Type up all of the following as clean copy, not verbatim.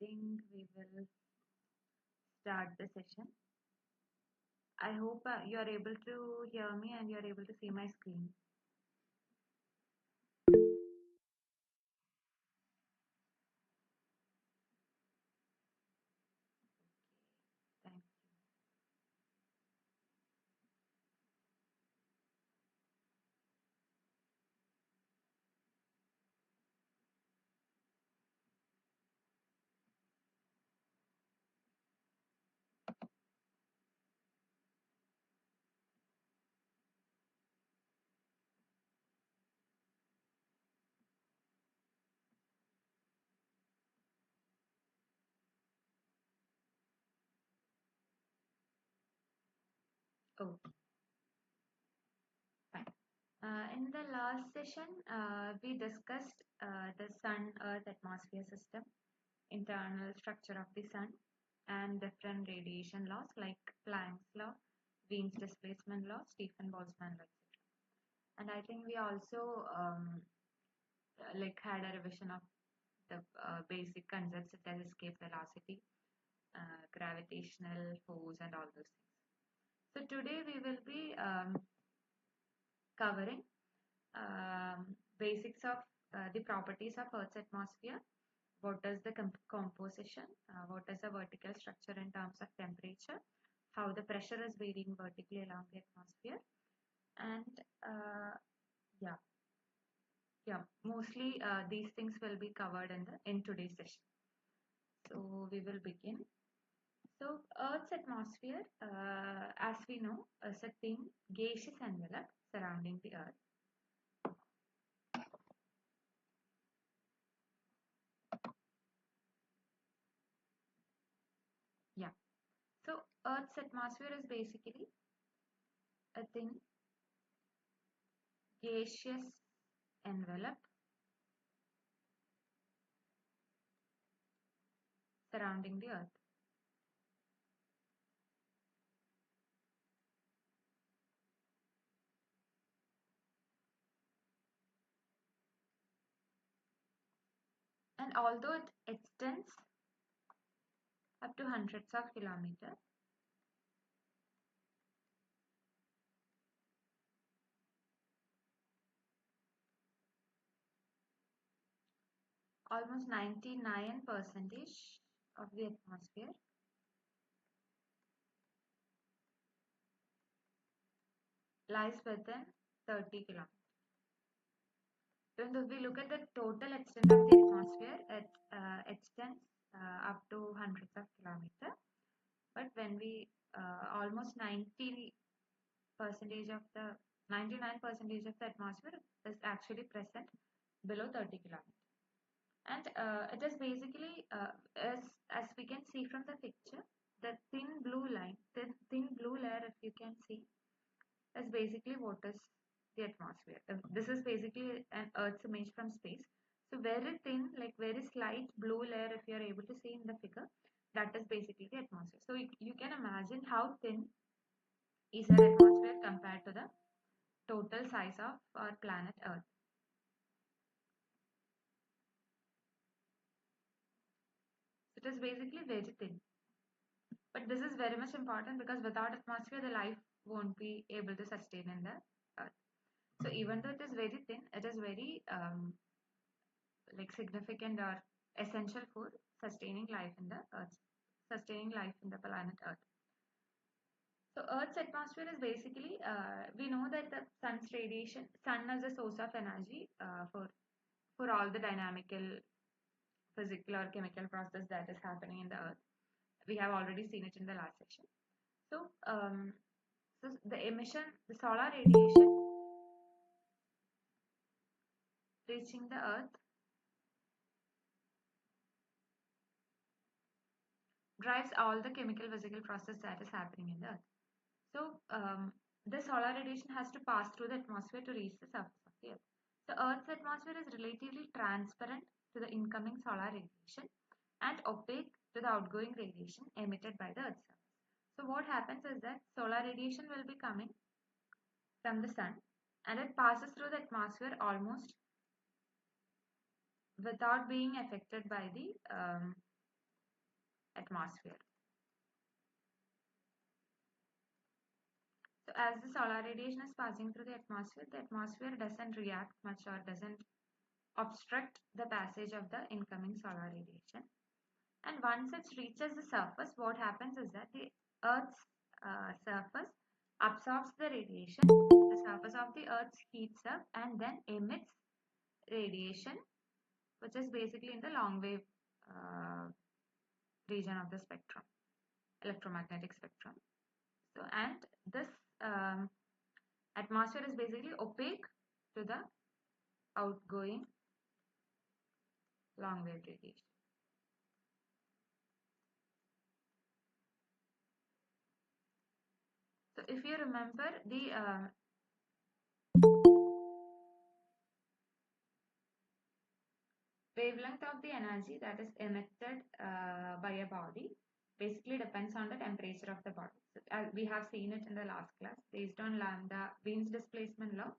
think we will start the session. I hope you are able to hear me and you are able to see my screen. Thank you. Oh, fine. In the last session, we discussed the Sun-Earth atmosphere system, internal structure of the Sun, and different radiation laws like Planck's law, Wien's displacement law, Stephen Boltzmann law, etc. And I think we also like had a revision of the basic concepts such as escape velocity, gravitational force, and all those things. So today we will be covering basics of the properties of Earth's atmosphere. What is the composition? What is the vertical structure in terms of temperature? How the pressure is varying vertically along the atmosphere? And yeah, mostly these things will be covered in today's session. So we will begin. So Earth's atmosphere, as we know, is a thin gaseous envelope surrounding the Earth. Yeah. So Earth's atmosphere is basically a thin gaseous envelope surrounding the Earth. And although it extends up to hundreds of kilometers, almost 99% of the atmosphere lies within 30 kilometers. If we look at the total extent of the atmosphere, it extends up to hundreds of kilometers. But when we almost 90 percentage of the 99% of the atmosphere is actually present below 30 kilometers. And it is basically, as we can see from the picture, the thin blue line, thin blue layer, if you can see, is basically what is the atmosphere. This is basically an Earth's image from space. So very thin, like very slight blue layer, if you are able to see in the figure, that is basically the atmosphere. So you can imagine how thin is our atmosphere compared to the total size of our planet Earth. It is basically very thin. But this is very much important because without atmosphere, the life won't be able to sustain in the Earth. So even though it is very thin, it is very like significant or essential for sustaining life in the Earth, sustaining life in the planet Earth. So Earth's atmosphere is basically, we know that the sun's radiation, sun is a source of energy for all the dynamical, physical or chemical process that is happening in the Earth. We have already seen it in the last section. So, so the emission, the solar radiation reaching the Earth drives all the chemical physical process that is happening in the Earth. So the solar radiation has to pass through the atmosphere to reach the surface of the Earth. So Earth's atmosphere is relatively transparent to the incoming solar radiation and opaque to the outgoing radiation emitted by the Earth's surface. So what happens is that solar radiation will be coming from the sun and it passes through the atmosphere almost without being affected by the atmosphere. So as the solar radiation is passing through the atmosphere doesn't react much or doesn't obstruct the passage of the incoming solar radiation. And once it reaches the surface, what happens is that the Earth's surface absorbs the radiation. The surface of the Earth heats up and then emits radiation, which is basically in the long wave region of the spectrum, electromagnetic spectrum. So, and this atmosphere is basically opaque to the outgoing long wave radiation. So, if you remember the wavelength of the energy that is emitted by a body basically depends on the temperature of the body. So, we have seen it in the last class based on lambda Wien's displacement law.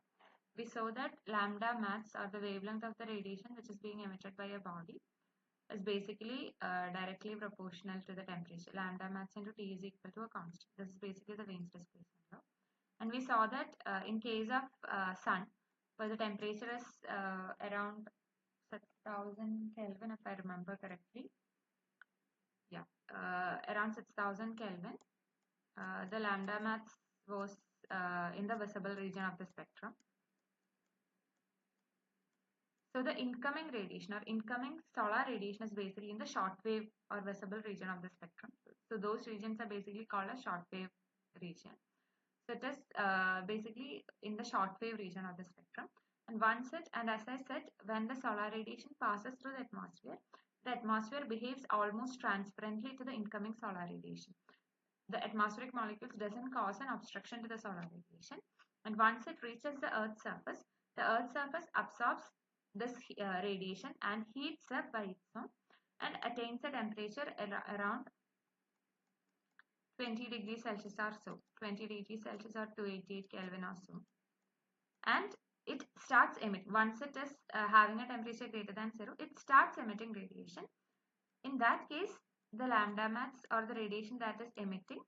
We saw that lambda max, or the wavelength of the radiation which is being emitted by a body, is basically directly proportional to the temperature. Lambda max into T is equal to a constant. This is basically the Wien's displacement law. And we saw that in case of sun, where the temperature is around 6,000 Kelvin, if I remember correctly. Yeah, around 6,000 Kelvin. The lambda max was in the visible region of the spectrum. So the incoming radiation or incoming solar radiation is basically in the short wave or visible region of the spectrum. So those regions are basically called as short wave region. So it is basically in the short wave region of the spectrum. And as I said, when the solar radiation passes through the atmosphere behaves almost transparently to the incoming solar radiation. The atmospheric molecules doesn't cause an obstruction to the solar radiation. And once it reaches the Earth's surface absorbs this radiation and heats up by its own and attains a temperature around 20 degrees Celsius or so, 20 degrees Celsius or 288 Kelvin or so. And it starts emitting, once it is having a temperature greater than 0, it starts emitting radiation. In that case, the lambda max, or the radiation that is emitting,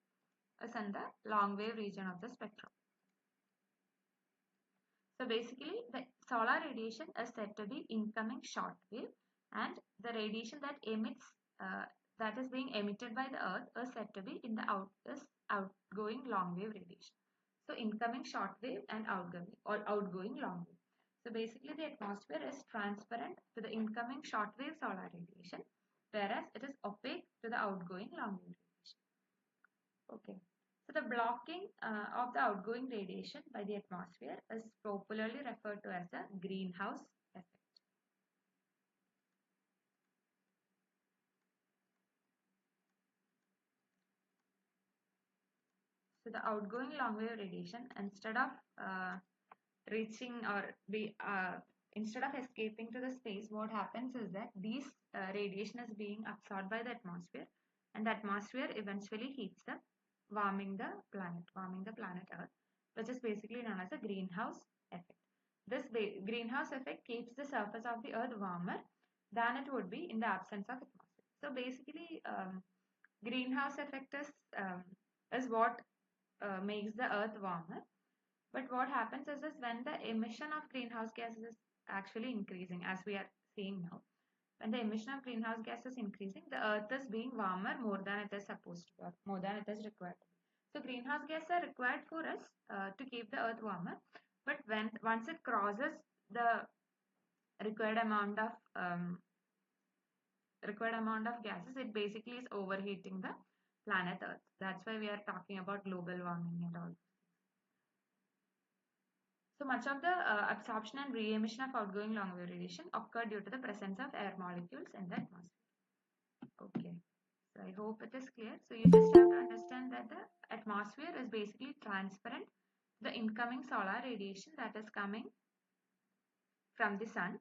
is in the long wave region of the spectrum. So basically, the solar radiation is said to be incoming short wave, and the radiation that emits that is being emitted by the Earth is said to be in the outgoing long wave radiation. So incoming short wave and outgoing long wave. So basically, the atmosphere is transparent to the incoming short wave solar radiation, whereas it is opaque to the outgoing long wave radiation. Okay. So the blocking of the outgoing radiation by the atmosphere is popularly referred to as a greenhouse effect. So the outgoing long wave radiation, instead of reaching or instead of escaping to the space, what happens is that these radiation is being absorbed by the atmosphere, and the atmosphere eventually heats up, warming the planet Earth, which is basically known as a greenhouse effect. This greenhouse effect keeps the surface of the Earth warmer than it would be in the absence of atmosphere. So basically, greenhouse effect is what makes the Earth warmer. But what happens is when the emission of greenhouse gases is actually increasing, as we are seeing now. When the emission of greenhouse gas is increasing, the Earth is being warmer more than it is supposed to, or more than it is required to be. So greenhouse gases are required for us to keep the Earth warmer. But once it crosses the required amount of gases, it basically is overheating the planet Earth. That's why we are talking about global warming and all. So much of the absorption and re-emission of outgoing long wave radiation occur due to the presence of air molecules in the atmosphere. Okay, so I hope it is clear. So you just have to understand that the atmosphere is basically transparent to the incoming solar radiation that is coming from the sun,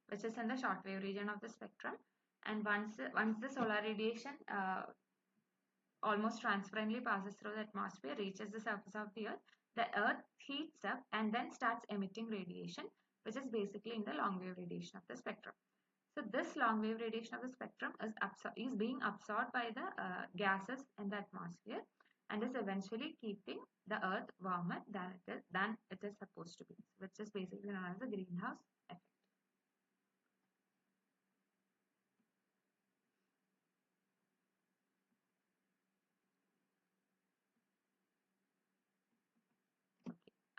which is in the shortwave region of the spectrum. And once the solar radiation almost transparently passes through the atmosphere, reaches the surface of the Earth heats up and then starts emitting radiation, which is basically in the long wave radiation of the spectrum. So this long wave radiation of the spectrum is being absorbed by the gases in the atmosphere and is eventually keeping the earth warmer than it is supposed to be, which is basically known as the greenhouse effect.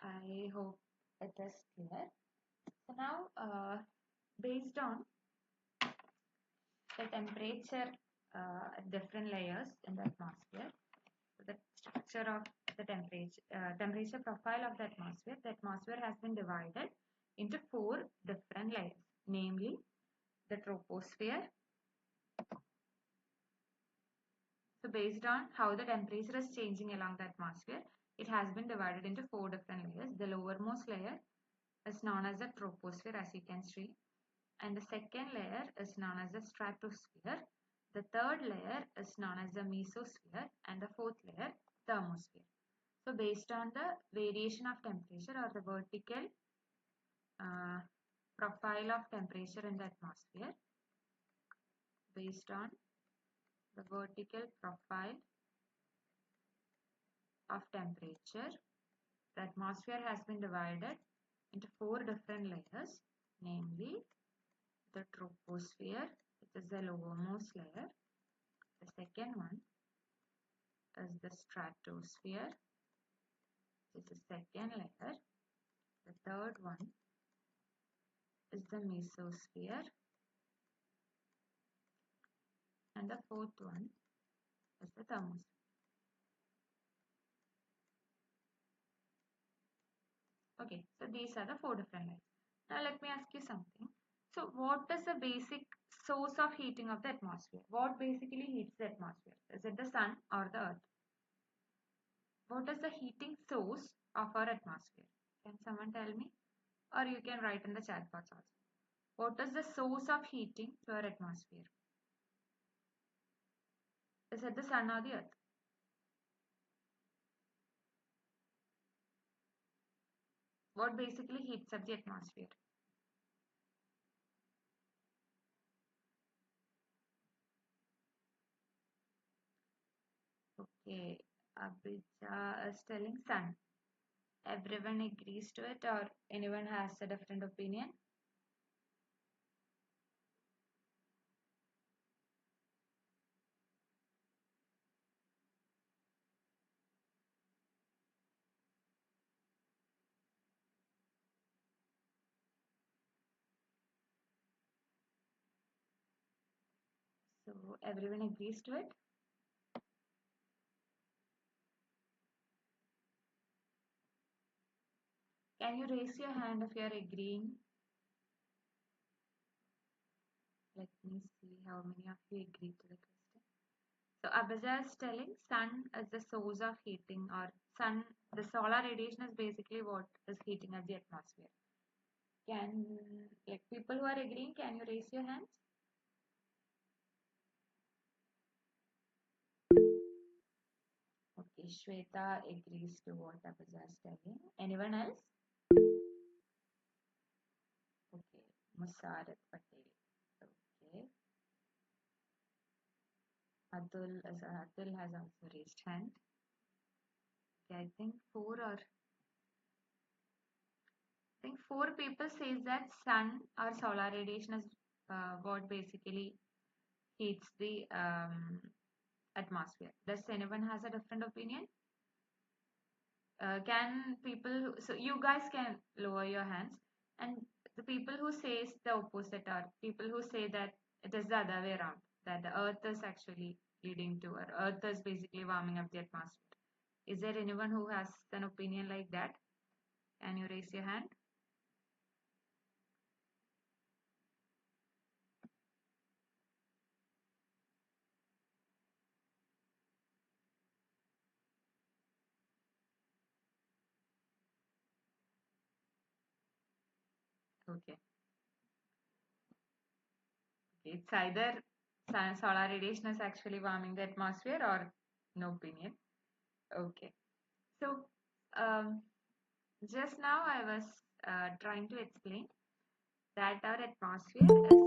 I hope it is clear. So now, based on the temperature at different layers in the atmosphere, so the structure of the temperature profile of the atmosphere has been divided into 4 different layers, namely the troposphere. So based on how the temperature is changing along the atmosphere, it has been divided into 4 different layers. The lowermost layer is known as the troposphere, as you can see, and the second layer is known as the stratosphere. The third layer is known as the mesosphere, and the fourth layer, thermosphere. So based on the variation of temperature or the vertical profile of temperature in the atmosphere, based on the vertical profile of temperature, the atmosphere has been divided into 4 different layers, namely the troposphere, which is the lowermost layer. The second one is the stratosphere, which is the second layer. The third one is the mesosphere, and the fourth one is the thermosphere. Okay, so these are the 4 different layers. Now let me ask you something. So what is the basic source of heating of the atmosphere? What basically heats the atmosphere? Is it the sun or the earth? What is the heating source of our atmosphere? Can someone tell me? Or you can write in the chat box also. What is the source of heating to our atmosphere? Is it the sun or the earth? What basically heats up the atmosphere? Okay, Abhija is telling sun. Everyone agrees to it or anyone has a different opinion? So everyone agrees to it? Can you raise your hand if you are agreeing? Let me see how many of you agree to the question. So Abhija is telling sun is the source of heating, or sun, the solar radiation is basically what is heating up the atmosphere. Can, like, people who are agreeing, can you raise your hands? Okay, Shweta agrees to what Abhija is telling. Anyone else? Okay, Musarat Patel. Okay. Atul has also raised hand. Okay, I think four people says that sun or solar radiation is what basically heats the atmosphere. Does anyone has a different opinion? Can people, so you guys can lower your hands, and the people who says the opposite are people who say that it is the other way around, that the earth is actually leading to, or earth is basically warming up the atmosphere. Is there anyone who has an opinion like that? Can you raise your hand? Okay. It's either solar radiation is actually warming the atmosphere or no opinion. Okay. So um, just now I was trying to explain that our atmosphere is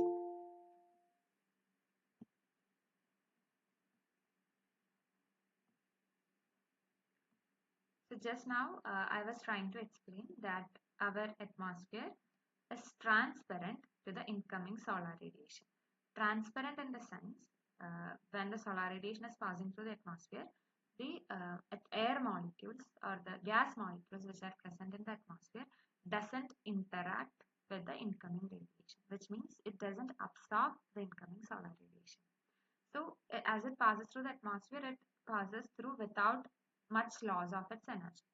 So just now I was trying to explain that our atmosphere is transparent to the incoming solar radiation. Transparent in the sense when the solar radiation is passing through the atmosphere, the air molecules or the gas molecules which are present in the atmosphere doesn't interact with the incoming radiation, which means it doesn't absorb the incoming solar radiation. So as it passes through the atmosphere, it passes through without much loss of its energy.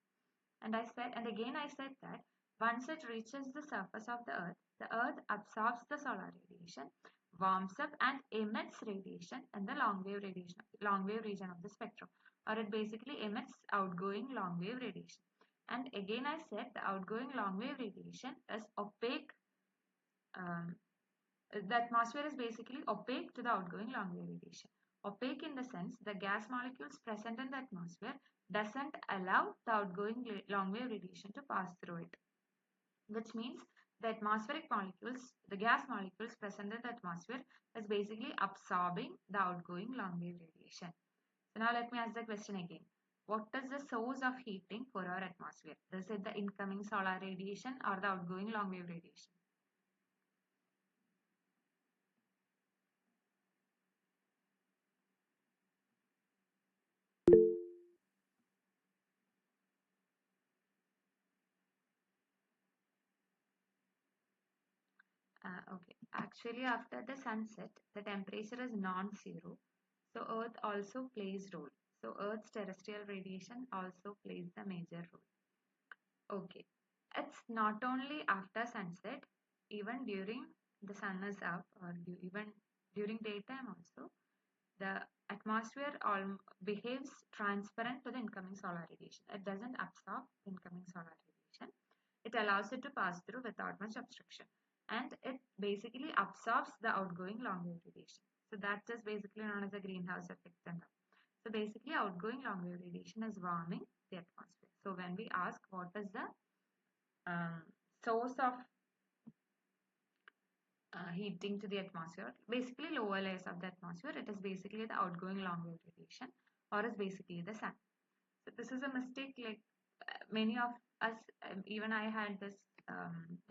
And I said, and again I said that once it reaches the surface of the earth absorbs the solar radiation, warms up and emits radiation in the long wave region of the spectrum, or it basically emits outgoing long wave radiation. And again I said the outgoing long wave radiation is opaque. Um, the atmosphere is basically opaque to the outgoing long wave radiation. Opaque in the sense the gas molecules present in the atmosphere doesn't allow the outgoing long wave radiation to pass through it, which means the atmospheric molecules, the gas molecules present in the atmosphere is basically absorbing the outgoing long wave radiation. So now let me ask the question again. What is the source of heating for our atmosphere? Is it the incoming solar radiation or the outgoing long wave radiation? Okay, actually after the sunset, the temperature is non-zero. So Earth also plays role. So Earth's terrestrial radiation also plays the major role. Okay, it's not only after sunset, even during the sun is up or even during daytime also, the atmosphere behaves transparent to the incoming solar radiation. It doesn't absorb incoming solar radiation. It allows it to pass through without much obstruction. And it basically absorbs the outgoing long wave radiation. So that is basically known as the greenhouse effect. So basically outgoing long wave radiation is warming the atmosphere. So when we ask what is the um, source of heating to the atmosphere, basically lower layers of the atmosphere, it is basically the outgoing long wave radiation or is basically the sun. So this is a mistake like many of us, even I had this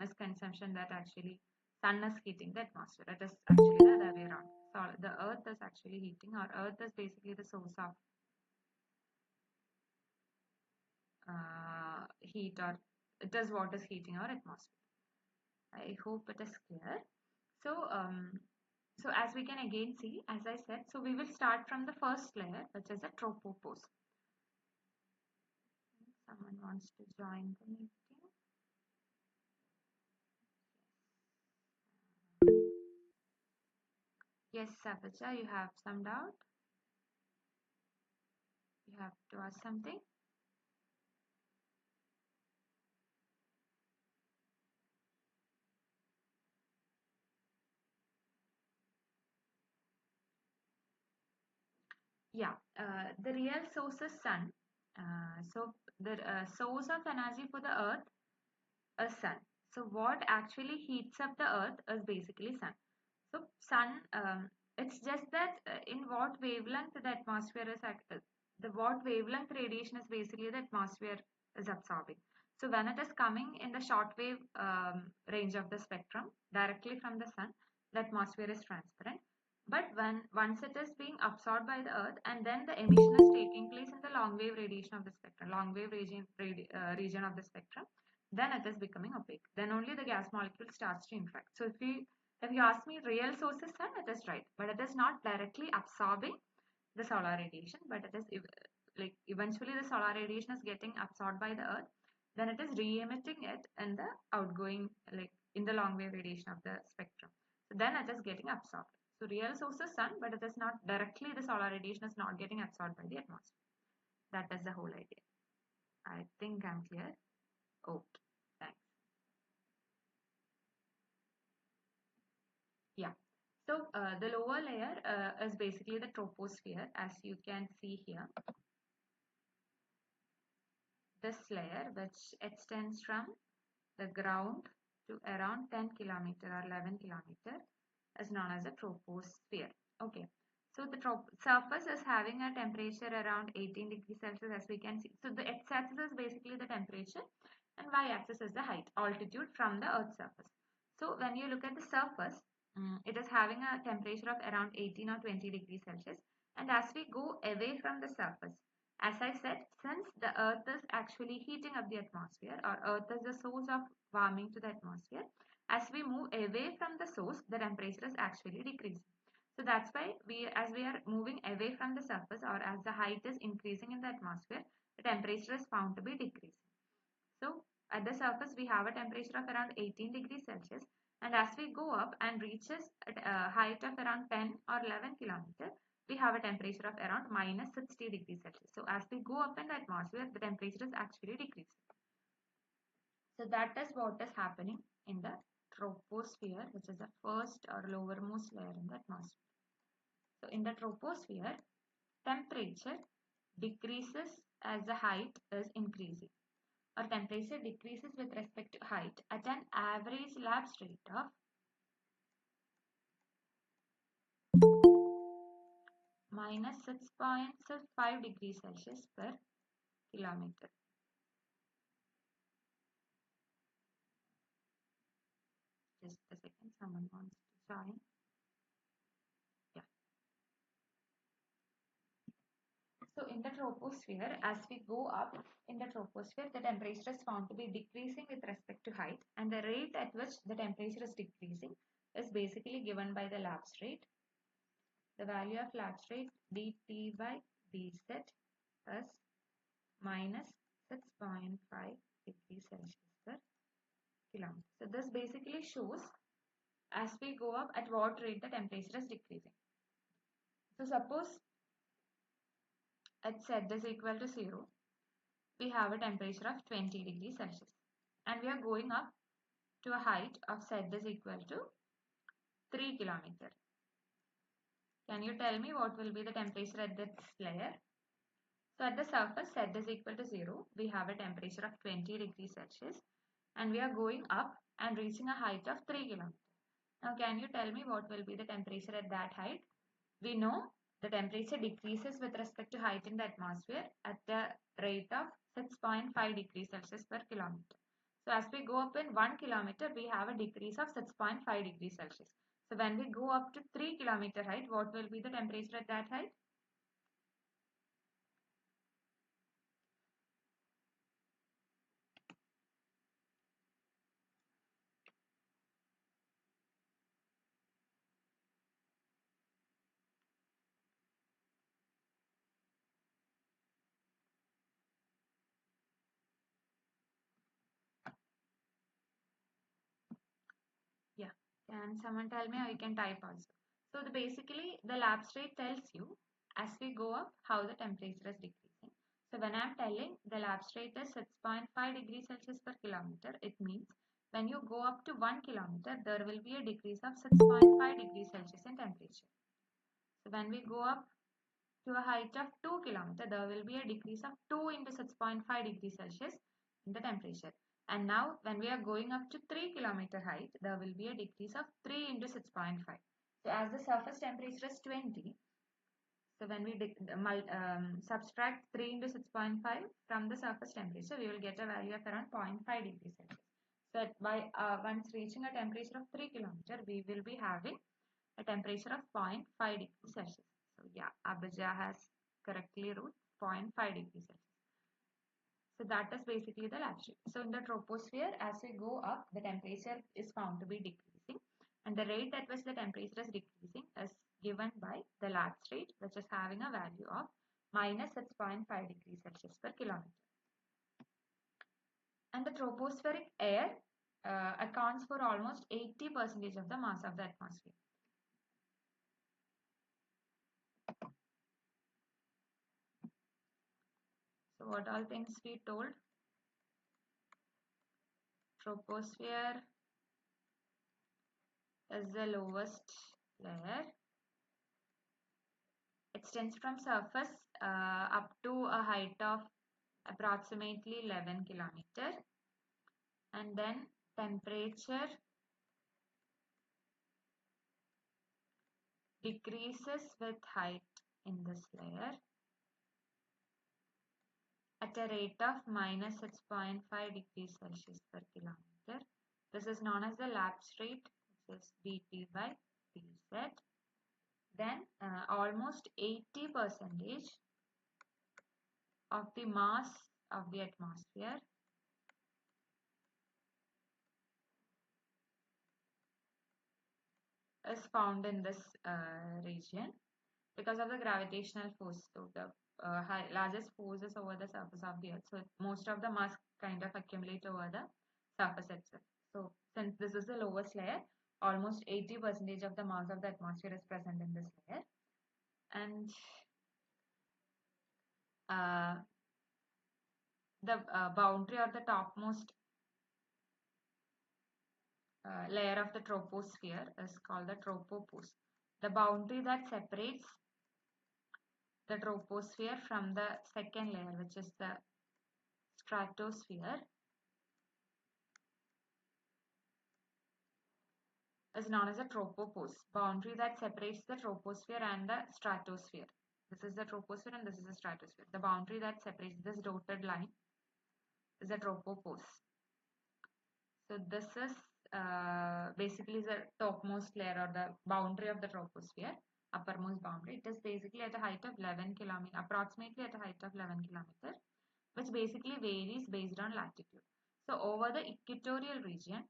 misconception that actually sun is heating the atmosphere. It is actually the other way around. So the earth is actually heating, or earth is basically the source of heat, or it is what is heating our atmosphere. I hope it is clear. So, so as we can again see, as I said, so we will start from the first layer, which is a tropopause. Someone wants to join the meeting. Yes, Sabacha, you have some doubt? You have to ask something? Yeah, the real source is sun. So the source of energy for the earth is sun. So what actually heats up the earth is basically sun. So sun, it's just that in what wavelength the atmosphere is active. The what wavelength radiation is basically the atmosphere is absorbing. So when it is coming in the short wave range of the spectrum directly from the sun, the atmosphere is transparent. But when once it is being absorbed by the earth and then the emission is taking place in the long wave radiation of the spectrum, long wave region of the spectrum, then it is becoming opaque. Then only the gas molecule starts to interact. So if you ask me real source is sun, it is right, but it is not directly absorbing the solar radiation, but it is like eventually the solar radiation is getting absorbed by the earth, then it is re-emitting it in the outgoing, like in the long wave radiation of the spectrum. So then it is getting absorbed. So real source is sun, but it is not directly, the solar radiation is not getting absorbed by the atmosphere. That is the whole idea. I think I'm clear. Okay, thanks. Yeah. So the lower layer is basically the troposphere, as you can see here. This layer, which extends from the ground to around 10 kilometer or 11 kilometer, is known as a troposphere. Okay. So the surface is having a temperature around 18 degrees Celsius, as we can see. So the x-axis is basically the temperature and y-axis is the height, altitude from the Earth's surface. So when you look at the surface, it is having a temperature of around 18 or 20 degrees Celsius. And as we go away from the surface, as I said, since the Earth is actually heating up the atmosphere, or Earth is the source of warming to the atmosphere, as we move away from the source, the temperature is actually decreasing. So that's why as we are moving away from the surface, or as the height is increasing in the atmosphere, the temperature is found to be decreasing. So at the surface, we have a temperature of around 18 degrees Celsius. And as we go up and reaches at a height of around 10 or 11 kilometers, we have a temperature of around minus 60 degrees Celsius. So as we go up in the atmosphere, the temperature is actually decreasing. So that is what is happening in the troposphere, which is the first or lowermost layer in the atmosphere. So in the troposphere, temperature decreases as the height is increasing, or temperature decreases with respect to height at an average lapse rate of minus 6.5 degrees Celsius per kilometer. Just a second, someone wants to join. Yeah. So in the troposphere, as we go up in the troposphere, the temperature is found to be decreasing with respect to height, and the rate at which the temperature is decreasing is basically given by the lapse rate. The value of lapse rate dt by dz is minus 6.5 degrees Celsius per kilometer. So this basically shows as we go up at what rate the temperature is decreasing. So suppose at z is equal to 0, we have a temperature of 20 degrees Celsius, and we are going up to a height of z is equal to 3 kilometer. Can you tell me what will be the temperature at this layer? So at the surface, z is equal to 0. We have a temperature of 20 degrees Celsius, and we are going up and reaching a height of 3 kilometers. Now can you tell me what will be the temperature at that height? We know the temperature decreases with respect to height in the atmosphere at the rate of 6.5 degrees Celsius per kilometer. So as we go up in 1 kilometer, we have a decrease of 6.5 degrees Celsius. So when we go up to 3 kilometer height, what will be the temperature at that height? Yeah, can someone tell me, or you can type also. So basically the lapse rate tells you as we go up how the temperature is decreasing. So when I'm telling the lapse rate is 6.5 degrees Celsius per kilometer, it means when you go up to 1 kilometer, there will be a decrease of 6.5 degrees Celsius in temperature. So when we go up to a height of 2 kilometers, there will be a decrease of 2 into 6.5 degrees Celsius in the temperature. And now when we are going up to 3 kilometer height, there will be a decrease of 3 into 6.5. So as the surface temperature is 20, so when we subtract 3 into 6.5 from the surface temperature, we will get a value of around 0.5 degrees Celsius. So once reaching a temperature of 3 kilometer, we will be having a temperature of 0.5 degrees Celsius. So yeah, Abhija has correctly wrote 0.5 degrees Celsius. So that is basically the lapse rate. So in the troposphere, as we go up, the temperature is found to be decreasing, and the rate at which the temperature is decreasing is given by the lapse rate, which is having a value of minus 6.5 degrees Celsius per kilometer. And the tropospheric air accounts for almost 80% of the mass of the atmosphere. So what all things we told? Troposphere is the lowest layer. Extends from surface up to a height of approximately 11 kilometer, and then temperature decreases with height in this layer at a rate of minus 6.5 degrees Celsius per kilometer. This is known as the lapse rate, which is dT by dz. Then almost 80% of the mass of the atmosphere is found in this region because of the gravitational force. So the largest force is over the surface of the earth. So most of the mass kind of accumulate over the surface itself. So since this is the lowest layer, almost 80% of the mass of the atmosphere is present in this layer. And the boundary or the topmost layer of the troposphere is called the tropopause. The boundary that separates the troposphere from the second layer, which is the stratosphere, is known as a tropopause, boundary that separates the troposphere and the stratosphere. This is the troposphere and this is the stratosphere. The boundary that separates this dotted line is a tropopause. So this is basically the topmost layer or the boundary of the troposphere, uppermost boundary. It is basically at a height of 11 kilometer, approximately at a height of 11 kilometer, which basically varies based on latitude. So over the equatorial region,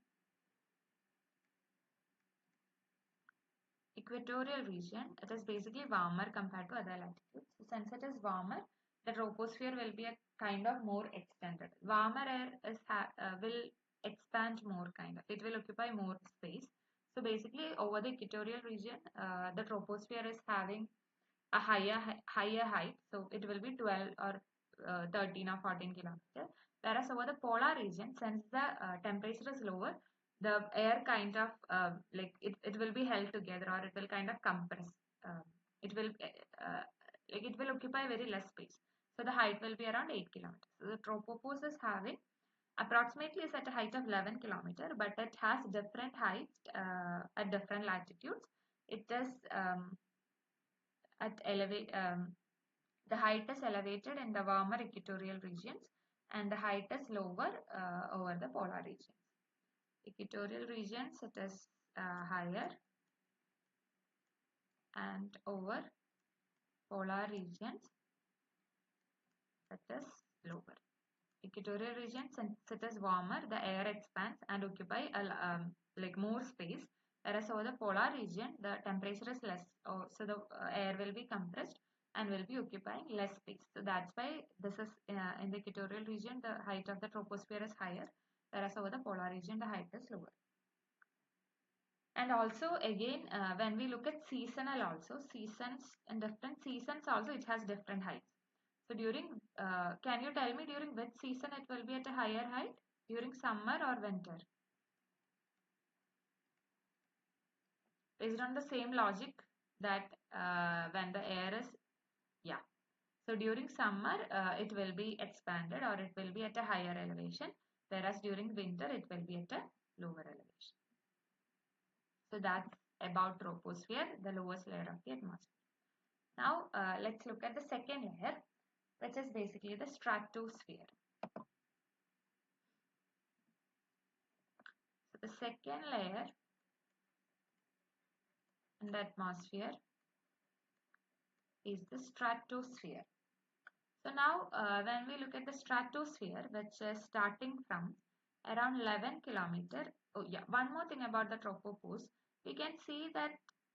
it is basically warmer compared to other latitudes. So since it is warmer, the troposphere will be a kind of more extended. Warmer air will expand more kind of. It will occupy more space. So basically over the equatorial region, the troposphere is having a higher height. So it will be 12 or 13 or 14 kilometers. Whereas over the polar region, since the temperature is lower, the air kind of it will be held together or it will kind of compress. Um, it will it will occupy very less space. So the height will be around 8 kilometers. So the tropopause is having approximately is at a height of 11 kilometer, but it has different heights at different latitudes. It is at elevate the height is elevated in the warmer equatorial regions and the height is lower over the polar regions. Equatorial regions it is higher and over polar regions it is lower. Equatorial region, since it is warmer, the air expands and occupy like more space, whereas over the polar region the temperature is less, so the air will be compressed and will be occupying less space. So that's why this is in the equatorial region the height of the troposphere is higher, whereas over the polar region the height is lower. And also again when we look at seasonal also, seasons and different seasons also it has different heights. So during, can you tell me during which season it will be at a higher height? During summer or winter? Based on the same logic that when the air is, yeah. So during summer it will be expanded or it will be at a higher elevation, whereas during winter it will be at a lower elevation. So that's about troposphere, the lowest layer of the atmosphere. Now let's look at the second layer, which is basically the stratosphere. So the second layer in the atmosphere is the stratosphere. So now when we look at the stratosphere, which is starting from around 11 kilometer. Oh yeah, one more thing about the tropopause. We can see that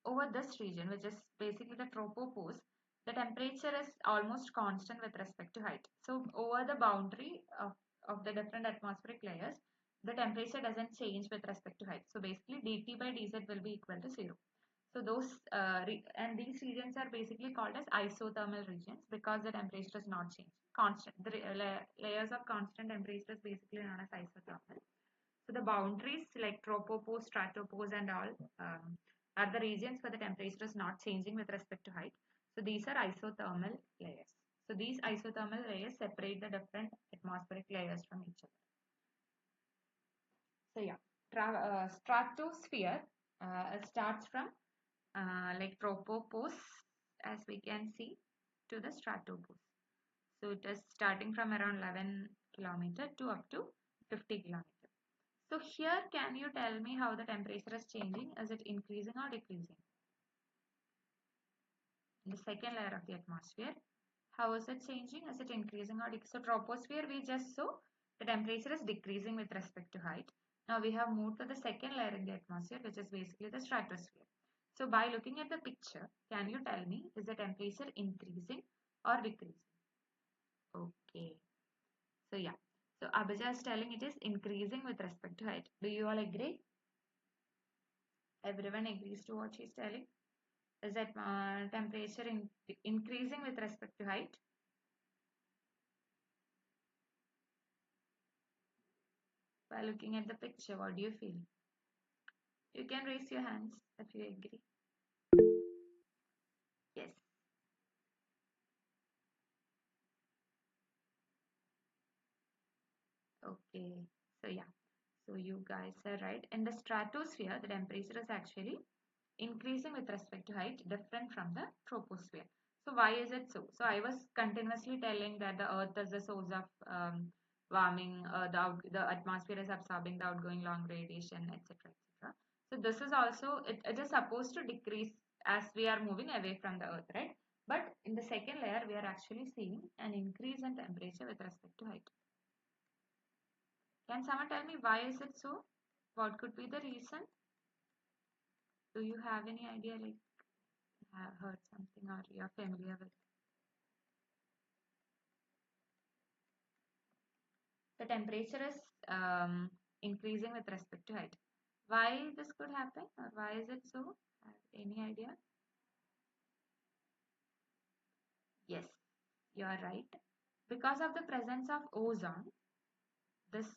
over this region, which is basically the tropopause, the temperature is almost constant with respect to height. So over the boundary of the different atmospheric layers, the temperature doesn't change with respect to height. So basically dt by dz will be equal to 0. So those and these regions are basically called as isothermal regions because the temperature is not changing. Constant, the layers of constant temperature is basically known as isothermal. So the boundaries like tropopause, stratopause and all are the regions where the temperature is not changing with respect to height. So these are isothermal layers. So these isothermal layers separate the different atmospheric layers from each other. So yeah, stratosphere starts from like tropopause, as we can see, to the stratopause. So it is starting from around 11 kilometer to up to 50 kilometer. So here, can you tell me how the temperature is changing? Is it increasing or decreasing? In the second layer of the atmosphere, how is it changing? Is it increasing or decreasing? So troposphere, we just saw the temperature is decreasing with respect to height. Now we have moved to the second layer in the atmosphere, which is basically the stratosphere. So by looking at the picture, can you tell me, is the temperature increasing or decreasing? Okay. So yeah. So Abhija is telling it is increasing with respect to height. Do you all agree? Everyone agrees to what she is telling? Is that temperature increasing with respect to height? By looking at the picture, what do you feel? You can raise your hands if you agree. Yes. Okay. So yeah. So you guys are right. In the stratosphere, the temperature is actually increasing with respect to height, different from the troposphere. So why is it so? So I was continuously telling that the earth is the source of warming, the atmosphere is absorbing the outgoing long radiation, etc., etc. So this is also, it is supposed to decrease as we are moving away from the earth, right? But in the second layer, we are actually seeing an increase in temperature with respect to height. Can someone tell me why is it so? What could be the reason? Do you have any idea, like have heard something or you're familiar with? The temperature is increasing with respect to height. Why this could happen or why is it so? Have any idea? Yes, you are right. Because of the presence of ozone, this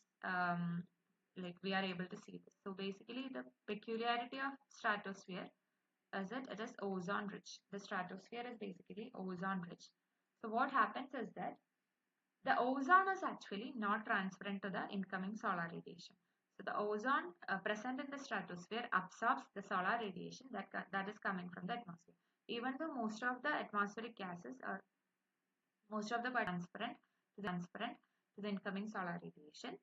like we are able to see this. So basically the peculiarity of stratosphere is that it is ozone rich. The stratosphere is basically ozone rich. So what happens is that the ozone is actually not transparent to the incoming solar radiation. So the ozone present in the stratosphere absorbs the solar radiation that is coming from the atmosphere. Even though most of the atmospheric gases are most of the transparent to the incoming solar radiation,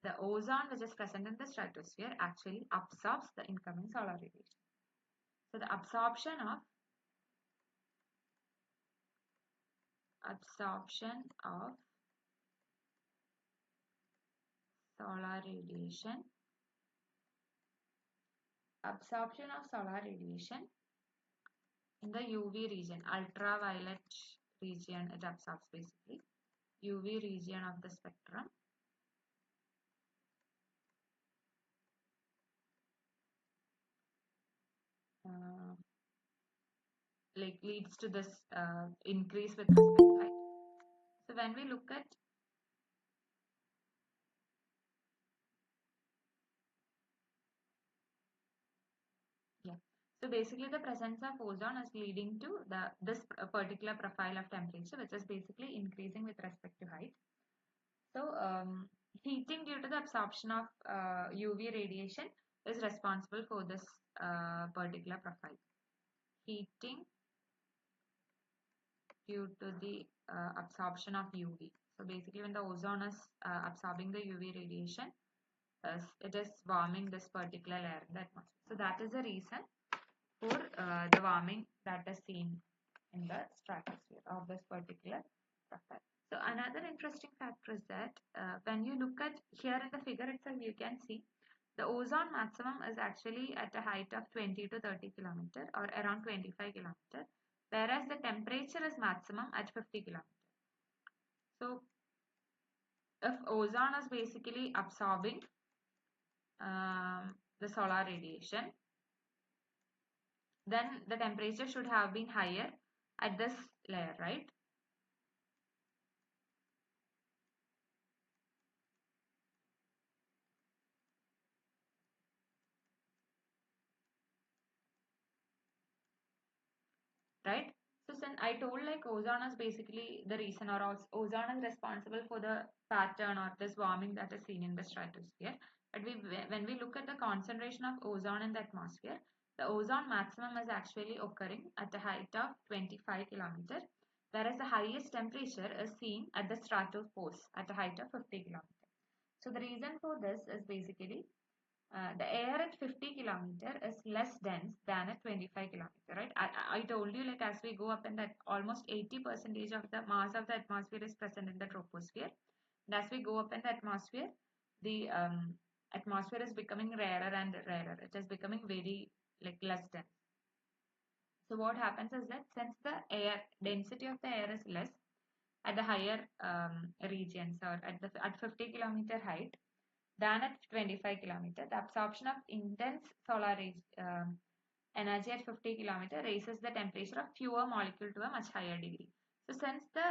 the ozone which is present in the stratosphere actually absorbs the incoming solar radiation. So the absorption of solar radiation absorption of solar radiation in the UV region, ultraviolet region, it absorbs basically. UV region of the spectrum uh, like leads to this increase with respect to height. So when we look at yeah, so basically the presence of ozone is leading to this particular profile of temperature, which is basically increasing with respect to height. So heating due to the absorption of UV radiation is responsible for this particular profile. Heating due to the absorption of UV. So basically when the ozone is absorbing the UV radiation, it is warming this particular layer in the atmosphere. So that is the reason for the warming that is seen in the stratosphere of this particular profile. So another interesting factor is that when you look at here in the figure itself, you can see the ozone maximum is actually at a height of 20 to 30 kilometer or around 25 kilometer, whereas the temperature is maximum at 50 kilometer. So if ozone is basically absorbing the solar radiation, then the temperature should have been higher at this layer, right? Right? So since I told like ozone is basically the reason or ozone is responsible for the pattern or this warming that is seen in the stratosphere. But when we look at the concentration of ozone in the atmosphere, The ozone maximum is actually occurring at a height of 25 kilometers, whereas the highest temperature is seen at the stratopause at a height of 50 kilometers. So the reason for this is basically the air at 50 kilometer is less dense than at 25 kilometer, right? I told you, like, as we go up, and that almost 80 percentage of the mass of the atmosphere is present in the troposphere. And as we go up in the atmosphere, the atmosphere is becoming rarer and rarer. It is becoming very, like, less dense. So what happens is that since the air density of the air is less at the higher regions, or at 50 kilometer height than at 25 kilometer, the absorption of intense solar energy at 50 kilometer raises the temperature of fewer molecule to a much higher degree. So since the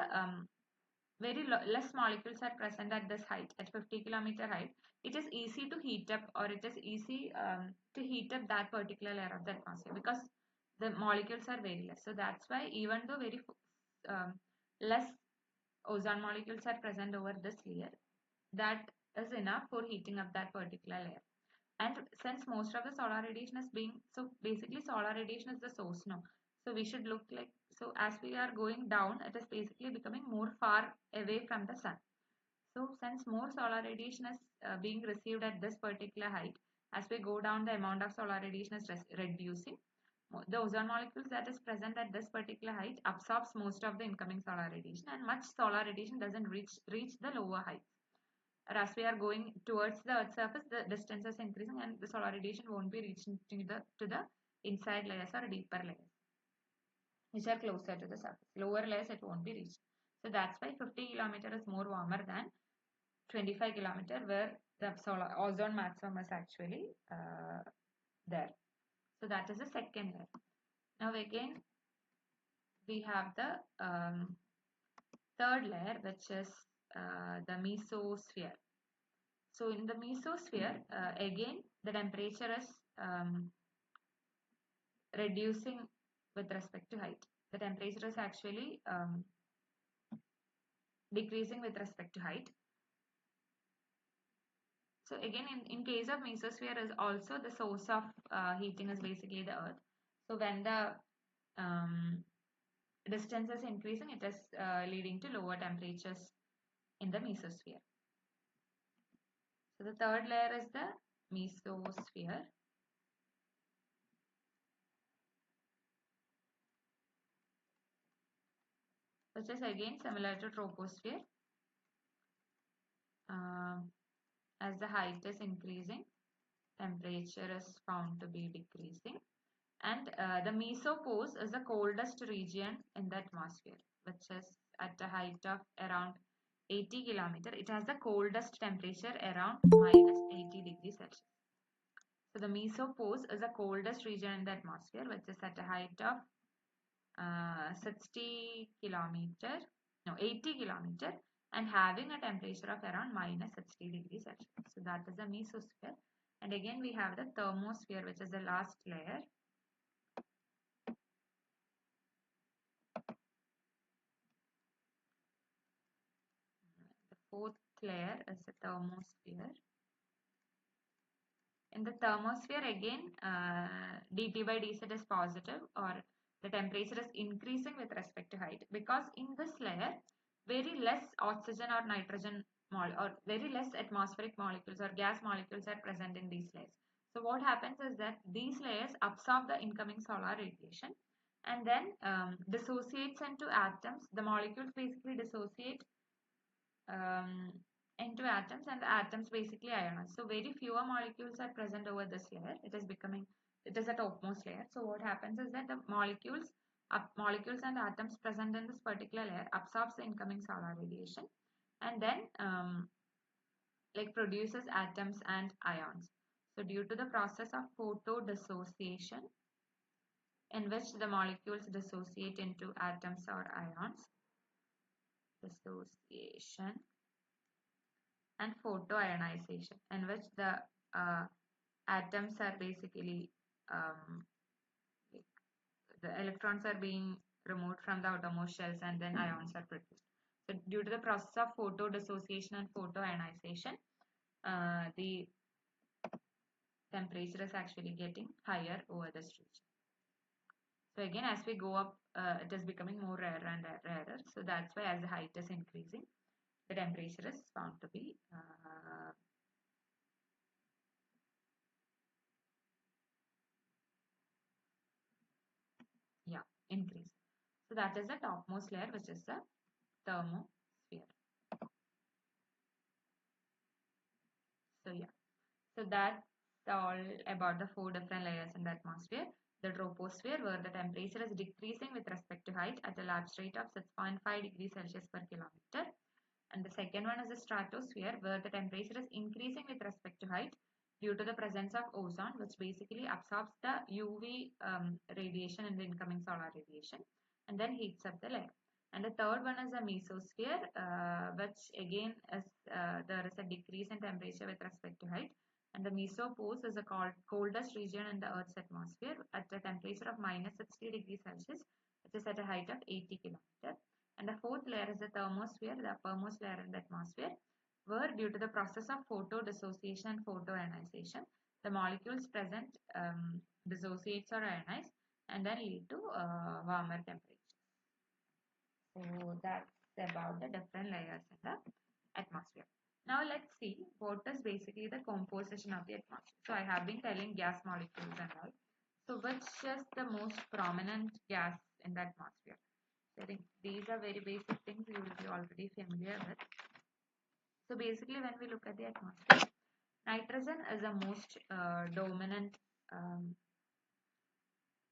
very less molecules are present at this height, at 50 kilometer height, it is easy to heat up, or it is easy to heat up that particular layer of the atmosphere, because the molecules are very less. So that's why, even though very um, less ozone molecules are present over this layer, that is enough for heating up that particular layer. And since most of the solar radiation is being, so basically solar radiation is the source now. So we should look like, so as we are going down, it is basically becoming more far away from the sun. So since more solar radiation is being received at this particular height, as we go down, the amount of solar radiation is reducing. The ozone molecules that is present at this particular height absorbs most of the incoming solar radiation, and much solar radiation doesn't reach the lower heights. As we are going towards the Earth's surface, the distance is increasing, and the solar radiation won't be reaching to the inside layers or deeper layers, which are closer to the surface. Lower layers it won't be reached. So that's why 50 kilometer is more warmer than 25 kilometer, where the solar ozone maximum is actually there. So that is the second layer. Now again, we have the third layer, which is the mesosphere. So in the mesosphere, again, the temperature is reducing with respect to height. The temperature is actually decreasing with respect to height. So again, in case of mesosphere, is also the source of heating is basically the Earth. So when the distance is increasing, it is leading to lower temperatures in the mesosphere. So the third layer is the mesosphere, which is again similar to troposphere. As the height is increasing, temperature is found to be decreasing. And the mesopause is the coldest region in the atmosphere, which is at a height of around 80 kilometers. It has the coldest temperature around minus 80 degrees Celsius. So the mesopause is the coldest region in the atmosphere, which is at a height of 60 kilometer, no, 80 kilometer, and having a temperature of around minus 60 degrees Celsius. So that is the mesosphere. And again, we have the thermosphere, which is the last layer. The fourth layer is the thermosphere. In the thermosphere, again, dT by dz is positive, or the temperature is increasing with respect to height, because in this layer, very less oxygen or nitrogen or very less atmospheric molecules or gas molecules are present in these layers. So what happens is that these layers absorb the incoming solar radiation and then dissociates into atoms. The molecules basically dissociate um, into atoms, and the atoms basically ionize. So very fewer molecules are present over this layer. It is a topmost layer. So what happens is that the molecules and atoms present in this particular layer absorbs the incoming solar radiation, and then like produces atoms and ions. So due to the process of photodissociation, in which the molecules dissociate into atoms or ions, dissociation, and photoionization, in which the atoms are basically the electrons are being removed from the outermost shells, and then ions are produced. So due to the process of photodissociation and photoionization, the temperature is actually getting higher over this region. So again, as we go up, it is becoming more rarer and rarer. So that's why as the height is increasing, the temperature is found to be increase. So that is the topmost layer, which is the thermosphere. So yeah, so that's all about the four different layers in the atmosphere. The troposphere, where the temperature is decreasing with respect to height at a large rate of 6.5 degrees Celsius per kilometer. And the second one is the stratosphere, where the temperature is increasing with respect to height due to the presence of ozone, which basically absorbs the UV radiation in the incoming solar radiation and then heats up the layer. And the third one is the mesosphere, which again is there is a decrease in temperature with respect to height. And the mesopause is the coldest region in the Earth's atmosphere at a temperature of minus 60 degrees Celsius, which is at a height of 80 kilometers. And the fourth layer is the thermosphere, the uppermost layer in the atmosphere, where due to the process of photodissociation and photoionization, the molecules present dissociates or ionize and then lead to warmer temperatures. So that's about the different layers in the atmosphere. Now let's see what is basically the composition of the atmosphere. So I have been telling gas molecules and all. So which is the most prominent gas in the atmosphere? I think these are very basic things you will be already familiar with. So basically when we look at the atmosphere, nitrogen is the most dominant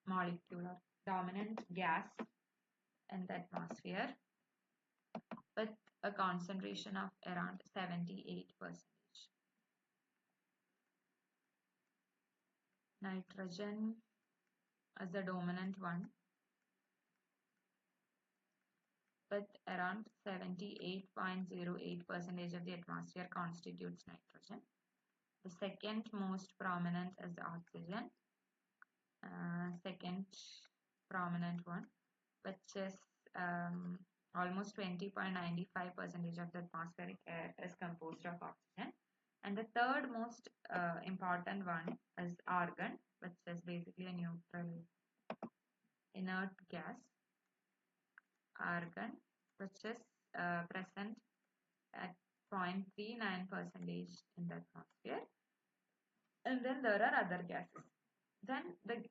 molecule or dominant gas in the atmosphere with a concentration of around 78%. Nitrogen is the dominant one with around 78.08% of the atmosphere constitutes nitrogen. The second most prominent is oxygen. Second prominent one, which is almost 20.95% of the atmospheric air is composed of oxygen. And the third most important one is argon, which is basically a neutral inert gas. Argon, which is present at 0.39% in the atmosphere. And then there are other gases. Then the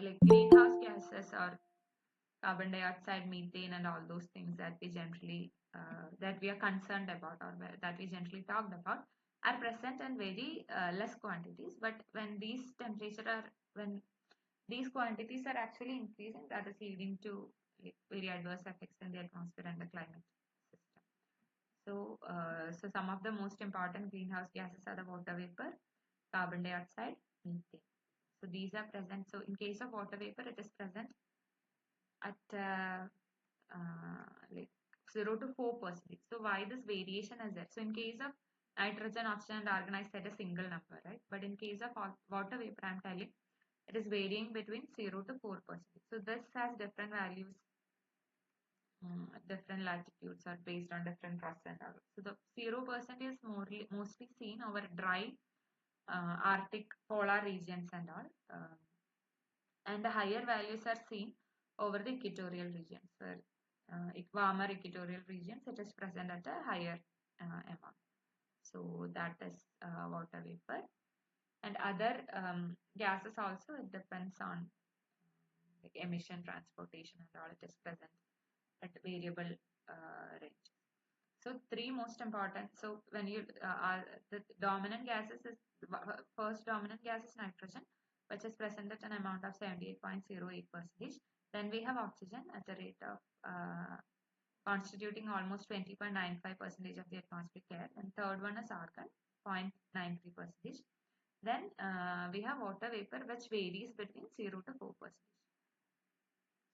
like greenhouse gases or carbon dioxide, methane, and all those things that we generally that we are concerned about or that we generally talked about are present in very less quantities. But when these quantities are actually increasing, that is leading to very adverse effects in the atmosphere and the climate system. So, so some of the most important greenhouse gases are the water vapor, carbon dioxide, methane. So these are present. So in case of water vapor, it is present at like 0 to 4%. So why this variation is there? So in case of nitrogen, oxygen, and argon, I said a single number, right? But in case of water vapor, I'm telling it is varying between 0 to 4%. So this has different values, different latitudes are based on different process. So the 0% is mostly seen over dry Arctic polar regions and all. And the higher values are seen over the equatorial regions, where warmer equatorial regions it is present at a higher amount. So that is water vapor. And other gases also, it depends on like emission, transportation and all, it is present at variable range. So three most important. So when you are the dominant gases is first dominant gas is nitrogen, which is present at an amount of 78.08%. Then we have oxygen at a rate of constituting almost 20.95% of the atmospheric air. And third one is argon, 0.93%. Then we have water vapor, which varies between 0 to 4%.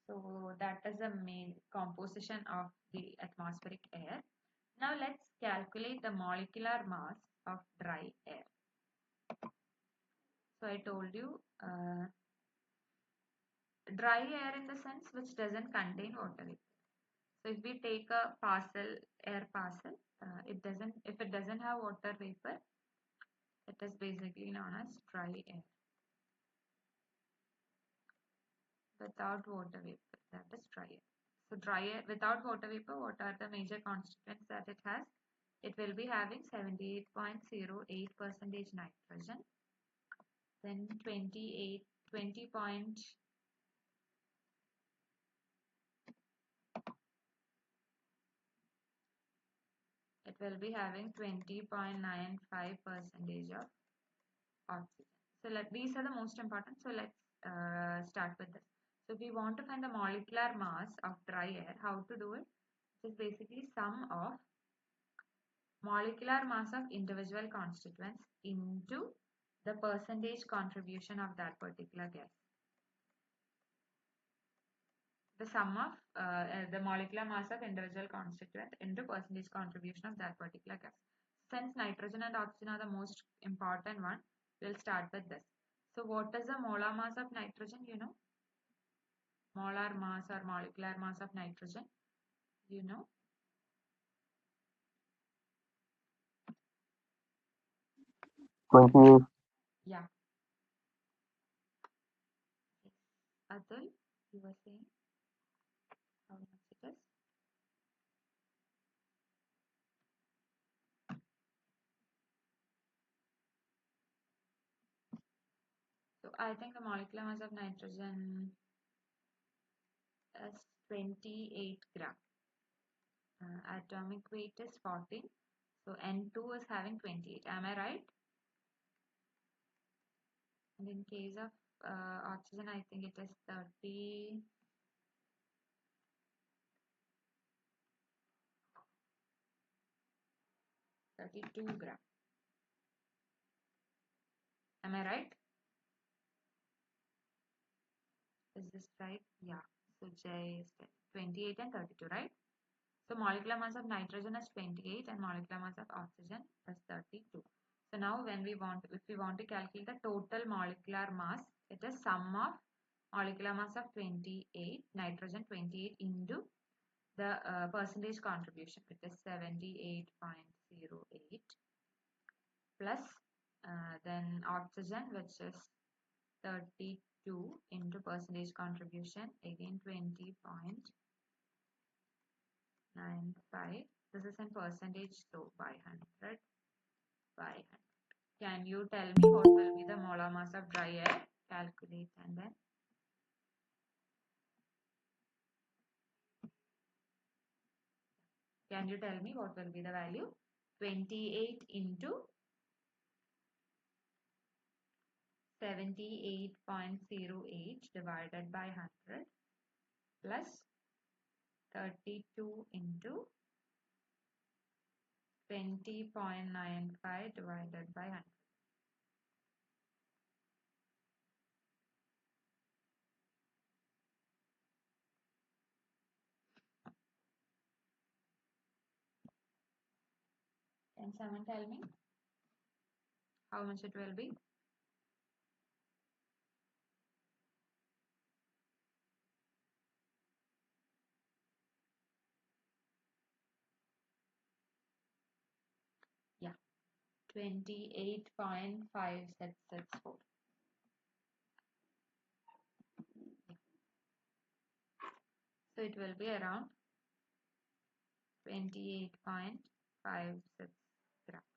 So that is the main composition of the atmospheric air. Now let's calculate the molecular mass of dry air. So I told you dry air in the sense which doesn't contain water vapor. So if we take a parcel, air parcel, if it doesn't have water vapor, It is basically known as dry air without water vapor. That is dry air. So dry air without water vapor, what are the major constituents that it has? It will be having 78.08 percentage nitrogen, then 20 point it will be having 20.95 percentage of oxygen. So these are the most important. So let's start with this. So if we want to find the molecular mass of dry air, how to do it? It is basically sum of molecular mass of individual constituents into the percentage contribution of that particular gas. The sum of the molecular mass of individual constituent into percentage contribution of that particular gas. Since nitrogen and oxygen are the most important one, we'll start with this. So what is the molar mass of nitrogen? You know, molar mass or molecular mass of nitrogen. You know, 28. yeah. Atul, you were saying how much it is? So I think the molecular mass of nitrogen is 28 gram. Atomic weight is 14. So N2 is having 28. Am I right? And in case of oxygen, I think it is 32 gram. Am I right? Is this right? Yeah. So J is 28 and 32, right? So molecular mass of nitrogen is 28 and molecular mass of oxygen is 32. So now if we want to calculate the total molecular mass, it is sum of molecular mass of 28, nitrogen 28 into the percentage contribution. It is 78.08 plus then oxygen, which is 32 into percentage contribution, again 20.95. This is in percentage, so by 100 by 100. Can you tell me what will be the molar mass of dry air? Calculate and then can you tell me what will be the value? 28 into 78.08 divided by 100 plus 32 into 20.95 divided by 100. Can someone tell me how much it will be? Yeah, 28.5664. So it will be around 28.56 grams.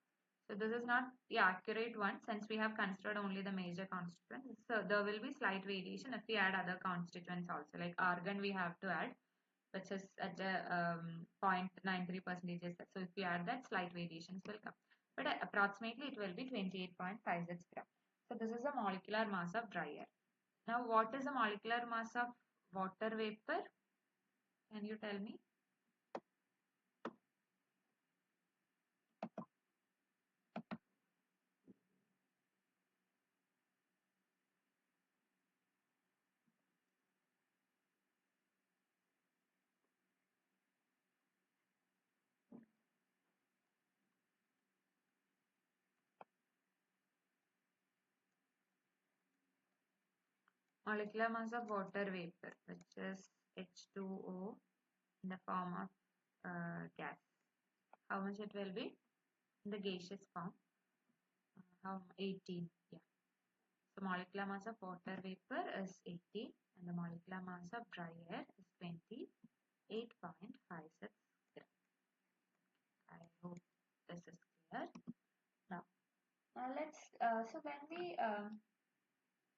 So this is not the accurate one since we have considered only the major constituents. So there will be slight variation if we add other constituents also, like argon we have to add, which is at the 0.93 percentage. So if we add that, slight variations will come. But approximately it will be 28.56 grams. So this is the molecular mass of dry air. Now what is the molecular mass of water vapor? Can you tell me? Molecular mass of water vapor, which is H2O in the form of gas. How much it will be in the gaseous form? how 18, yeah. So molecular mass of water vapor is 18 and the molecular mass of dry air is 28.56 gram. I hope this is clear. Now, let's so when we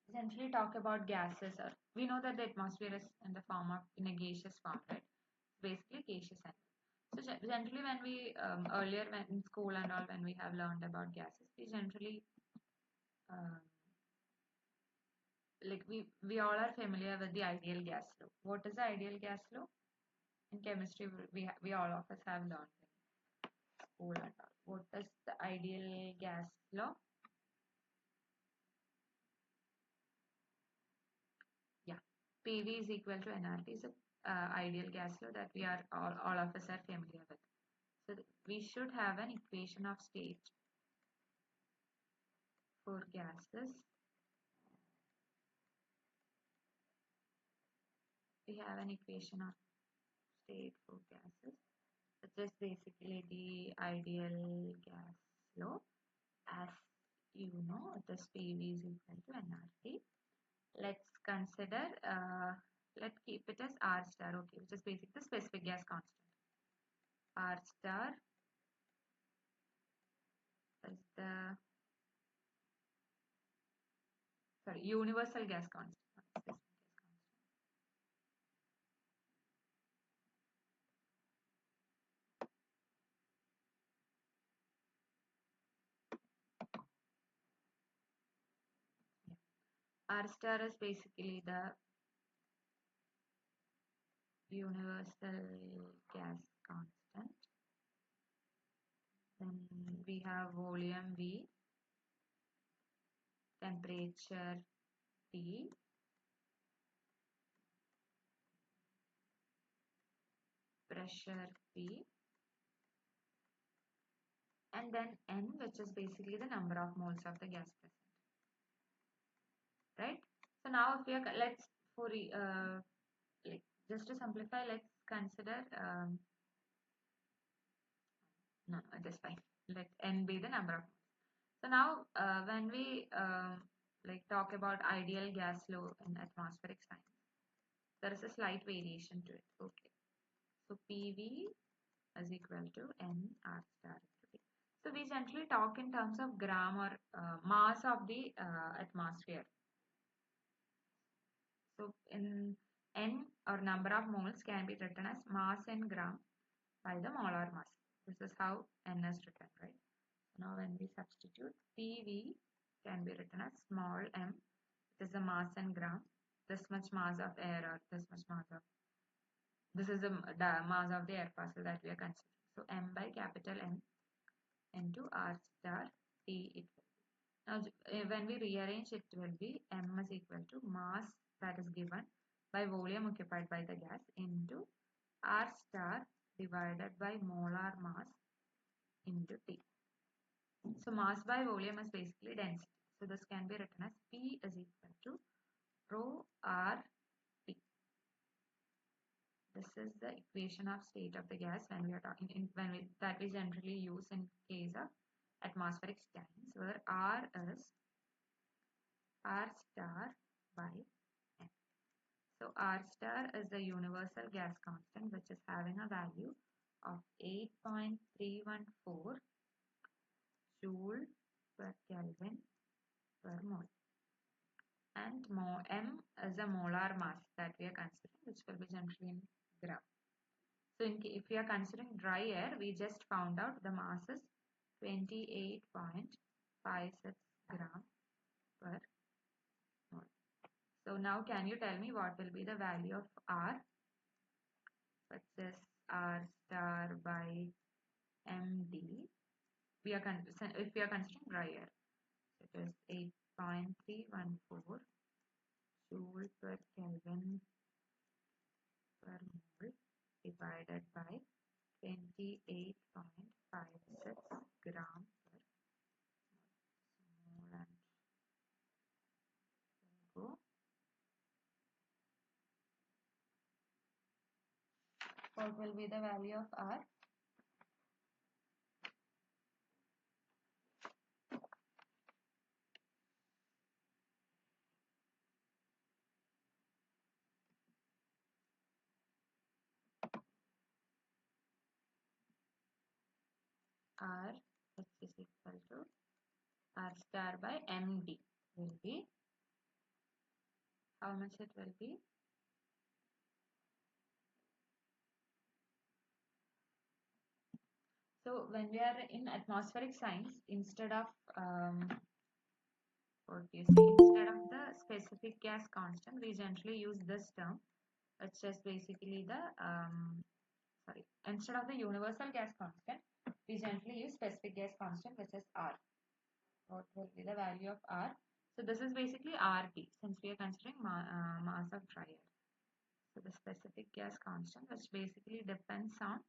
essentially talk about gases, we know that the atmosphere is in the form of in a gaseous form, right? Basically gaseous and so generally when we earlier when in school and all when we have learned about gases, we generally um, like we all are familiar with the ideal gas law. What is the ideal gas law? In chemistry, we all of us have learned in school and all. What is the ideal gas law? Yeah, PV is equal to nRT is a ideal gas law that we are all of us are familiar with. So we should have an equation of state for gases. We have an equation of state for gases, which is basically the ideal gas law. As you know, this PV is equal to nRT. Let's consider, let's keep it as R star, okay, which is basically the specific gas constant. R star is the, sorry, universal gas constant, not specific gas constant. Yeah. R star is basically the universal gas constant. Then we have volume V, temperature T, pressure P, and then N, which is basically the number of moles of the gas present, right? So now if we are, let's for like just to simplify, let's consider no, it is fine. Let N be the number of moles. So now when we like talk about ideal gas law in atmospheric science, there is a slight variation to it. Okay. So PV is equal to N R star into T. So we generally talk in terms of gram or mass of the atmosphere. So in N or number of moles can be written as mass in gram by the molar mass. This is how N is written, right? Now when we substitute, PV can be written as small m, it is the mass in gram, this much mass of air or this much mass of, this is the mass of the air parcel that we are considering. So m by capital N into R star T it will be. Now when we rearrange it will be m is equal to mass that is given by volume occupied by the gas into R star divided by molar mass into T. So mass by volume is basically density. So this can be written as P is equal to rho R T. This is the equation of state of the gas when we are talking in that we generally use in case of atmospheric science, where R is R star by M. So R star is the universal gas constant which is having a value of 8.314 joule per Kelvin per mole. And m is a molar mass that we are considering, which will be generally in gram. So if we are considering dry air, we just found out the mass is 28.56 gram per mole. So now can you tell me what will be the value of R, which is R star by MD? If we are considering dry air, it is 8.314 joule per Kelvin per mole divided by 28.56 gram per mole, and go. What will be the value of R? R H is equal to R star by MD will be, how much it will be? So when we are in atmospheric science, instead of what you say, instead of the specific gas constant, we generally use this term, which is basically the instead of the universal gas constant, we generally use specific gas constant, which is R. What will be the value of R? So this is basically RT, since we are considering mass of dry air. So the specific gas constant, which basically depends on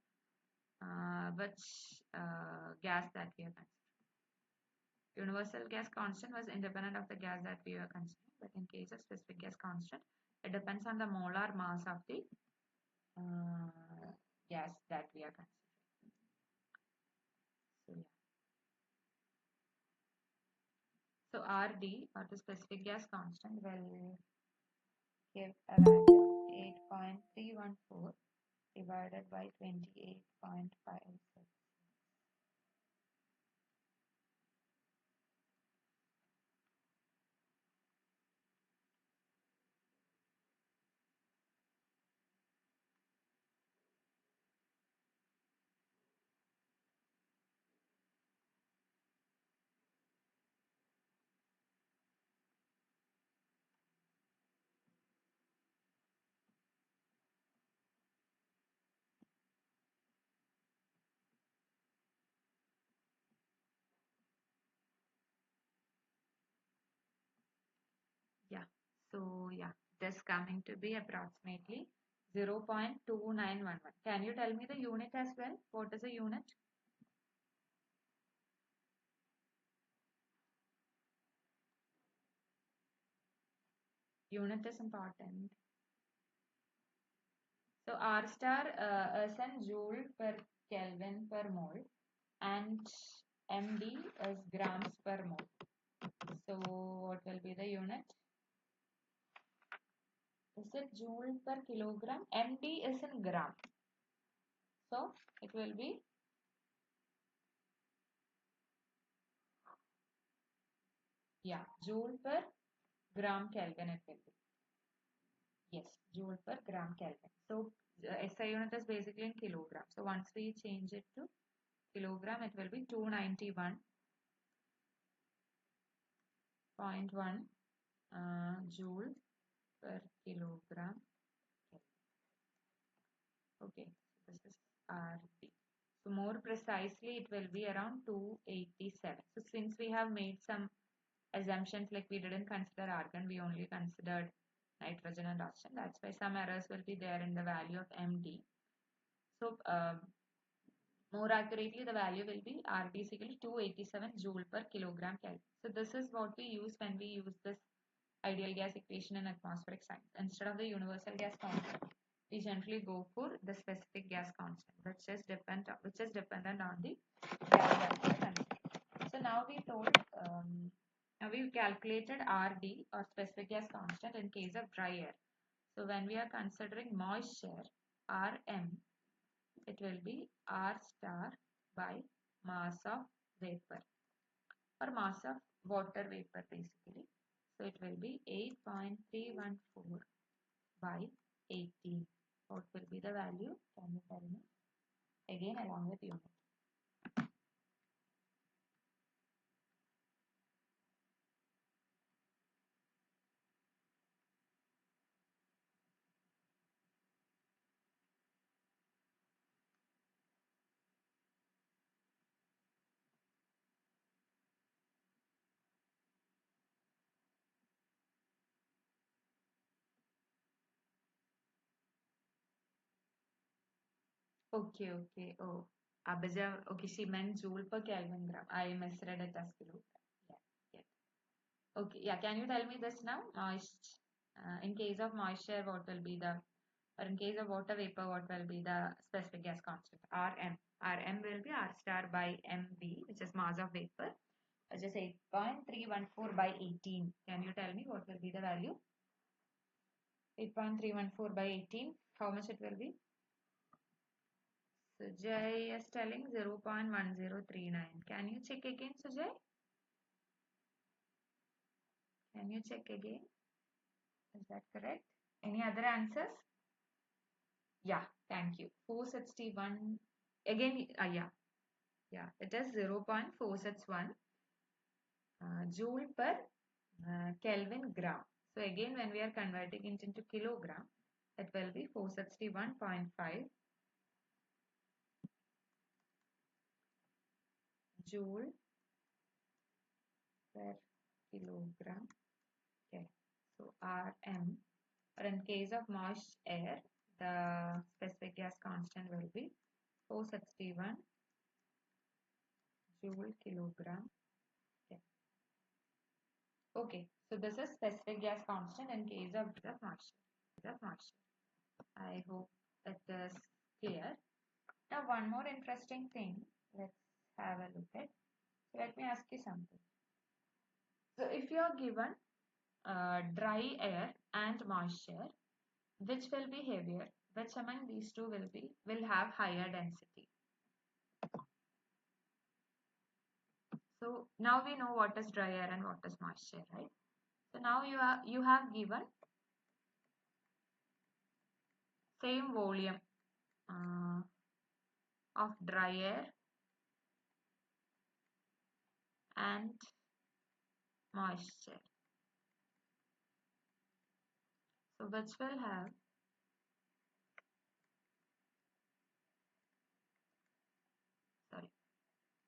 which gas that we are considering. Universal gas constant was independent of the gas that we were considering, but in case of specific gas constant, it depends on the molar mass of the gas that we are considering. So yeah. So RD, or the specific gas constant, will give a value of 8.314 divided by 28.56. Yeah. So yeah, this coming to be approximately 0.2911. Can you tell me the unit as well? What is a unit? Unit is important. So R star is in joule per Kelvin per mole, and MD is grams per mole. So what will be the unit? Is it joule per kilogram? MD is in gram. So it will be, yeah, joule per gram Kelvin it will be. Yes, joule per gram Kelvin. So SI unit is basically in kilogram. So once we change it to kilogram, it will be 291.1 joule per kilogram. Okay, so this is RT. So more precisely, it will be around 287. So since we have made some assumptions, like we didn't consider argon, we only considered nitrogen and oxygen. That's why some errors will be there in the value of MD. So more accurately, the value will be RT is equal to 287 joule per kilogram Kelvin. So this is what we use when we use this ideal gas equation in atmospheric science. Instead of the universal gas constant, we generally go for the specific gas constant, which is dependent on the gas that we are considering. So now now we calculated RD, or specific gas constant, in case of dry air. So when we are considering moisture, RM, it will be R star by mass of vapor, or mass of water vapor basically. So it will be 8.314 by 18. What will be the value? Can you tell me? Again, along with unit. Okay, okay. Oh, Abhija, okay, she meant joule per Kelvin gram. I misread it as kilogram. Yeah, yeah. Okay, yeah. Can you tell me this now? In case of moisture, what will be the, or in case of water vapor, what will be the specific gas constant? Rm. Rm will be R star by MV, which is mass of vapor, which is 8.314 by 18. Can you tell me what will be the value? 8.314 by 18. How much it will be? So Sujay is telling 0.1039. Can you check again, Sujay? Can you check again? Is that correct? Any other answers? Yeah, thank you. 461. Again, yeah, it is 0.461 joule per Kelvin gram. So again, when we are converting it into kilogram, it will be 461.5 joule per kilogram. Okay, so Rm. Or in case of moist air, the specific gas constant will be 461 joule kilogram. Okay. Okay, so this is specific gas constant in case of moisture. I hope it is clear. Now, one more interesting thing. Let's have a look at. Let me ask you something. So, if you are given dry air and moisture, which will be heavier? Which among these two will have higher density? So now we know what is dry air and what is moisture, right? So now you have given same volume of dry air and moisture. So which will have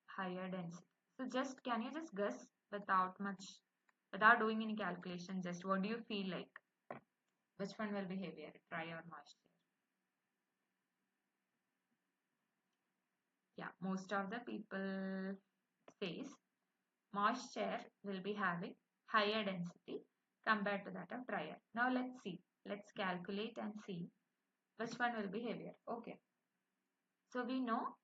higher density. So just can you just guess without doing any calculation, just what do you feel like? Which one will be heavier, dry or moisture? Yeah, most of the people says moisture will be having higher density compared to that of dry air. Now let's see. Let's calculate and see which one will be heavier. Okay. So we know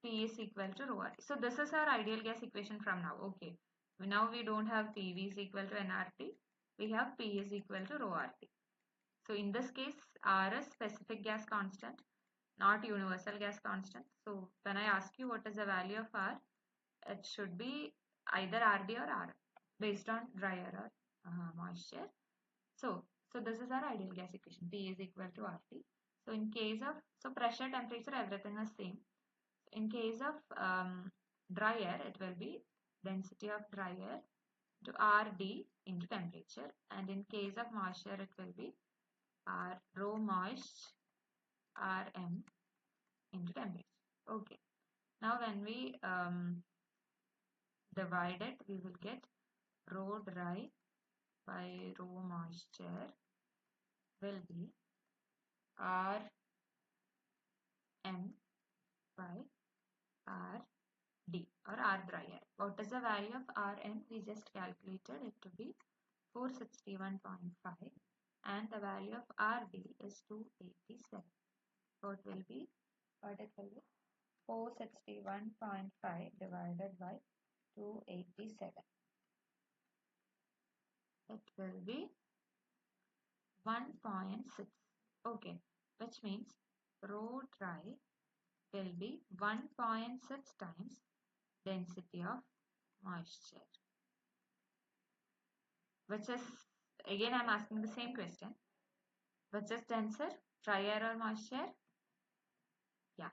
P is equal to rho R. So this is our ideal gas equation from now. Okay. Now we don't have PV is equal to nRT. We have P is equal to rho RT. So in this case, R is specific gas constant, not universal gas constant. So when I ask you what is the value of R, it should be either RD or R based on dry air or moisture. So this is our ideal gas equation. P is equal to RT. So in case of, so pressure, temperature, everything is same. In case of dry air, it will be density of dry air to RD into temperature. And in case of moisture, it will be R rho moist Rm into temperature. Okay. Now when we divide it, we will get rho dry by rho moisture will be Rm by Rd or R dry air. What is the value of Rm? We just calculated it to be 461.5 and the value of Rd is 287. What will be? What it will be? 461.5 divided by 287. It will be 1.6. Okay, which means rho dry will be 1.6 times density of moisture. Which is, again I am asking the same question. Which is denser, dry air or moisture? Yeah.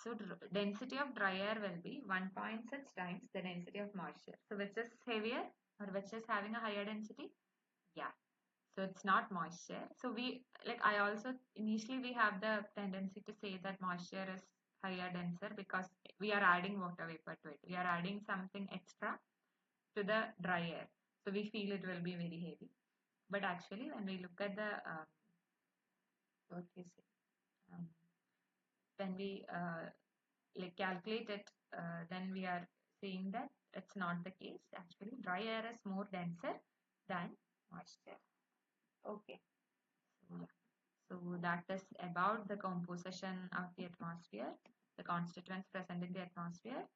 So density of dry air will be 1.6 times the density of moisture. So which is heavier or which is having a higher density? Yeah. So it's not moisture. So I also initially we have the tendency to say that moisture is higher denser because we are adding water vapor to it. We are adding something extra to the dry air. So we feel it will be very heavy. But actually when we look at the what you say when we calculate it, then we are saying that it's not the case. Actually, dry air is more denser than moisture. Okay. So, yeah. So that is about the composition of the atmosphere, the constituents present in the atmosphere.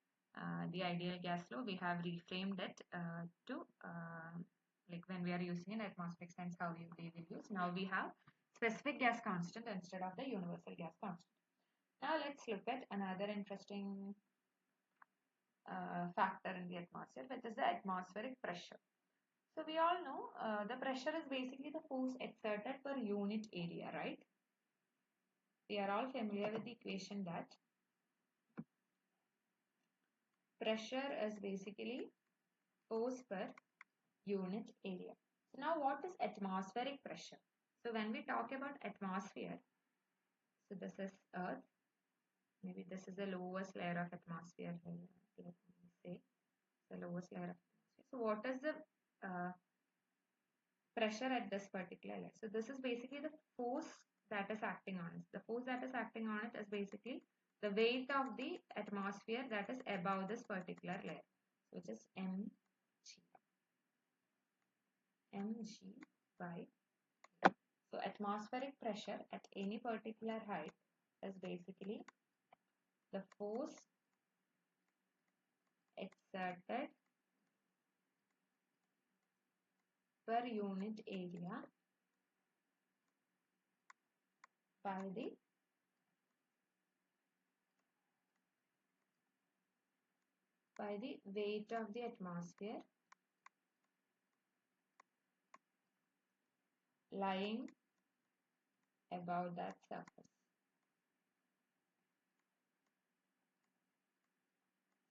The ideal gas law, we have reframed it to like when we are using an atmospheric sense, how we will use. Now we have specific gas constant instead of the universal gas constant. Now let's look at another interesting factor in the atmosphere, which is the atmospheric pressure. So we all know the pressure is basically the force exerted per unit area, right? We are all familiar with the equation that pressure is basically force per unit area. So now what is atmospheric pressure? So when we talk about atmosphere, so this is Earth, maybe this is the lowest layer of atmosphere here, let me say the lowest layer of atmosphere. So what is the pressure at this particular layer? So this is basically the force that is acting on it. The force that is acting on it is basically the weight of the atmosphere that is above this particular layer, which is mg by. So atmospheric pressure at any particular height is basically the force exerted per unit area by the weight of the atmosphere lying above that surface.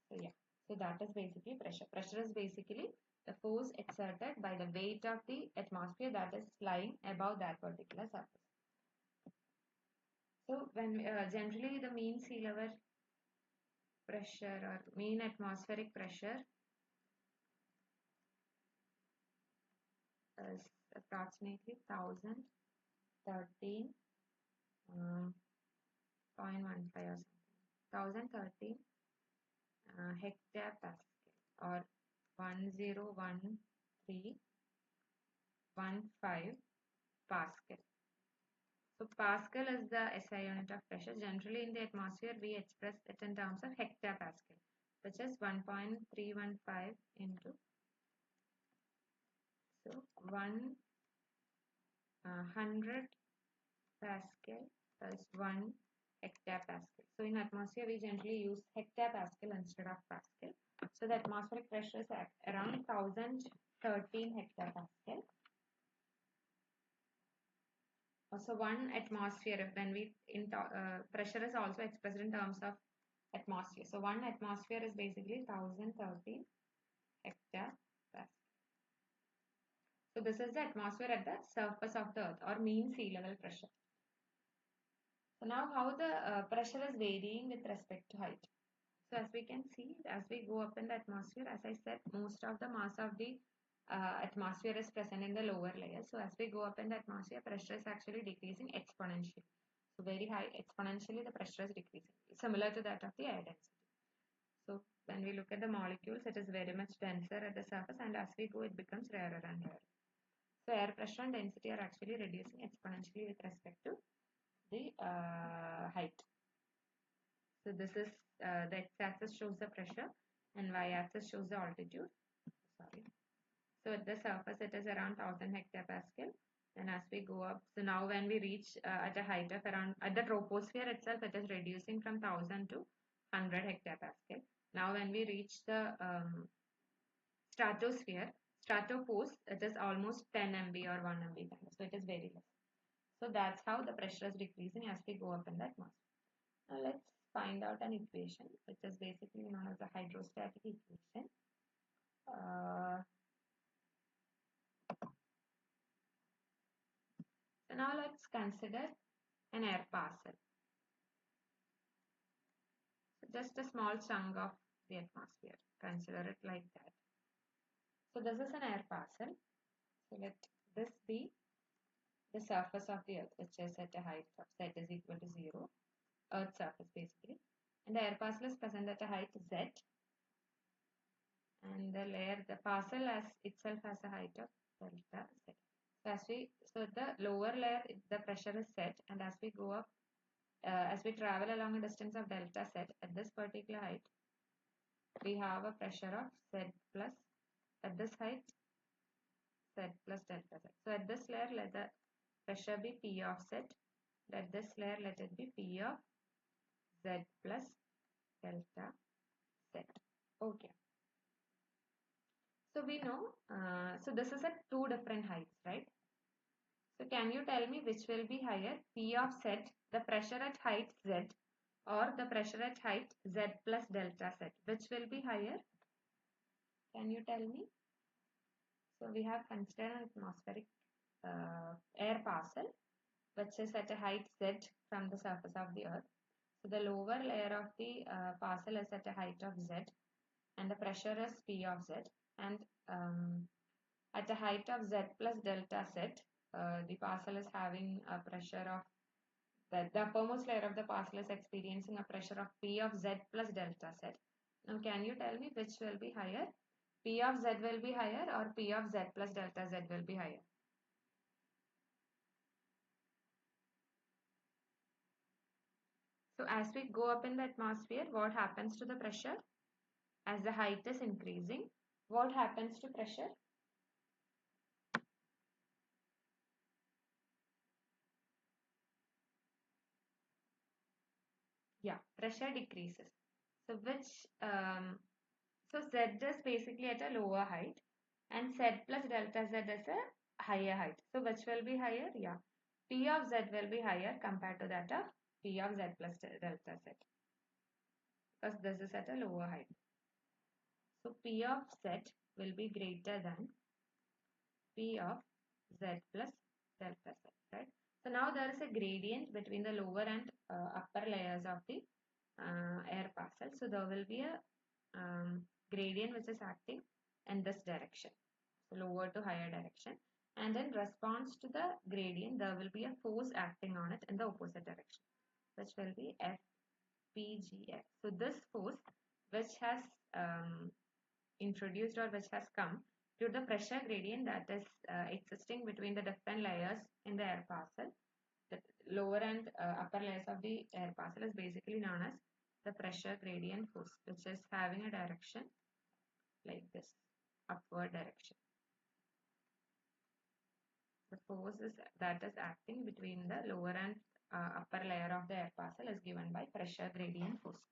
So yeah, so that is basically pressure. Pressure is basically the force exerted by the weight of the atmosphere that is lying above that particular surface. So when generally the mean sea level pressure or mean atmospheric pressure is approximately 1013 0.15 or something, 1013 hectopascal or 101315 pascal. So pascal is the SI unit of pressure. Generally in the atmosphere we express it in terms of hectopascal, which is 1.315 into, so 100 pascal is 1 hectopascal. So in atmosphere we generally use hectopascal instead of pascal. So the atmospheric pressure is at around 1013 hectopascal. So 1 atmosphere, when we pressure is also expressed in terms of atmosphere. So 1 atmosphere is basically 1013 hectopascal. So this is the atmosphere at the surface of the earth, or mean sea level pressure. So now how the pressure is varying with respect to height. So as we can see, as we go up in the atmosphere, as I said, most of the mass of the atmosphere is present in the lower layer. So as we go up in the atmosphere, pressure is actually decreasing exponentially. So very high exponentially the pressure is decreasing, similar to that of the air density. So when we look at the molecules, it is very much denser at the surface, and as we go it becomes rarer and rarer. So air pressure and density are actually reducing exponentially with respect to the height. So this is the x-axis shows the pressure and y-axis shows the altitude. Sorry. So at the surface it is around 1000 hectopascal, and as we go up, so now when we reach at a height of around, at the troposphere itself it is reducing from 1000 to 100 hectopascal. Now when we reach the stratopause, it is almost 10 MB or 1 MB kind of, so it is very less. So that's how the pressure is decreasing as we go up in the atmosphere. Now let's find out an equation which is basically known as the hydrostatic equation. So now let's consider an air parcel. So just a small chunk of the atmosphere. Consider it like that. So this is an air parcel. So let this be the surface of the earth, which is at a height of z is equal to 0. Earth's surface basically. And the air parcel is present at a height z. And the layer, the parcel as itself has a height of delta z. So the lower layer, the pressure is set, and as we go up, as we travel along a distance of delta z at this particular height, we have a pressure of z plus, at this height, z plus delta z. So at this layer, let the pressure be P of z. At this layer, let it be P of Z plus delta Z. Okay. So we know, so this is at two different heights, right? So can you tell me which will be higher, P of Z, the pressure at height Z, or the pressure at height Z plus delta Z? Which will be higher? Can you tell me? So we have considered an atmospheric air parcel which is at a height Z from the surface of the earth. So the lower layer of the parcel is at a height of Z and the pressure is P of Z, and at a height of Z plus delta Z, the parcel is having a pressure of the uppermost layer of the parcel is experiencing a pressure of P of Z plus delta Z. Now can you tell me which will be higher? P of Z will be higher or P of Z plus delta Z will be higher? So as we go up in the atmosphere, what happens to the pressure? As the height is increasing, what happens to pressure? Yeah, pressure decreases. So so Z is basically at a lower height and Z plus delta Z is a higher height. So which will be higher? Yeah, P of Z will be higher compared to that of P of Z plus delta Z because this is at a lower height. So P of Z will be greater than P of Z plus delta Z, right? So now there is a gradient between the lower and upper layers of the air parcel. So there will be a gradient which is acting in this direction, so lower to higher direction. And in response to the gradient, there will be a force acting on it in the opposite direction, which will be FPGF. So this force, which has introduced or which has come due to the pressure gradient that is existing between the different layers in the air parcel. The lower and upper layers of the air parcel is basically known as the pressure gradient force, which is having a direction like this, upward direction. The force that is acting between the lower and upper layer of the air parcel is given by pressure gradient force.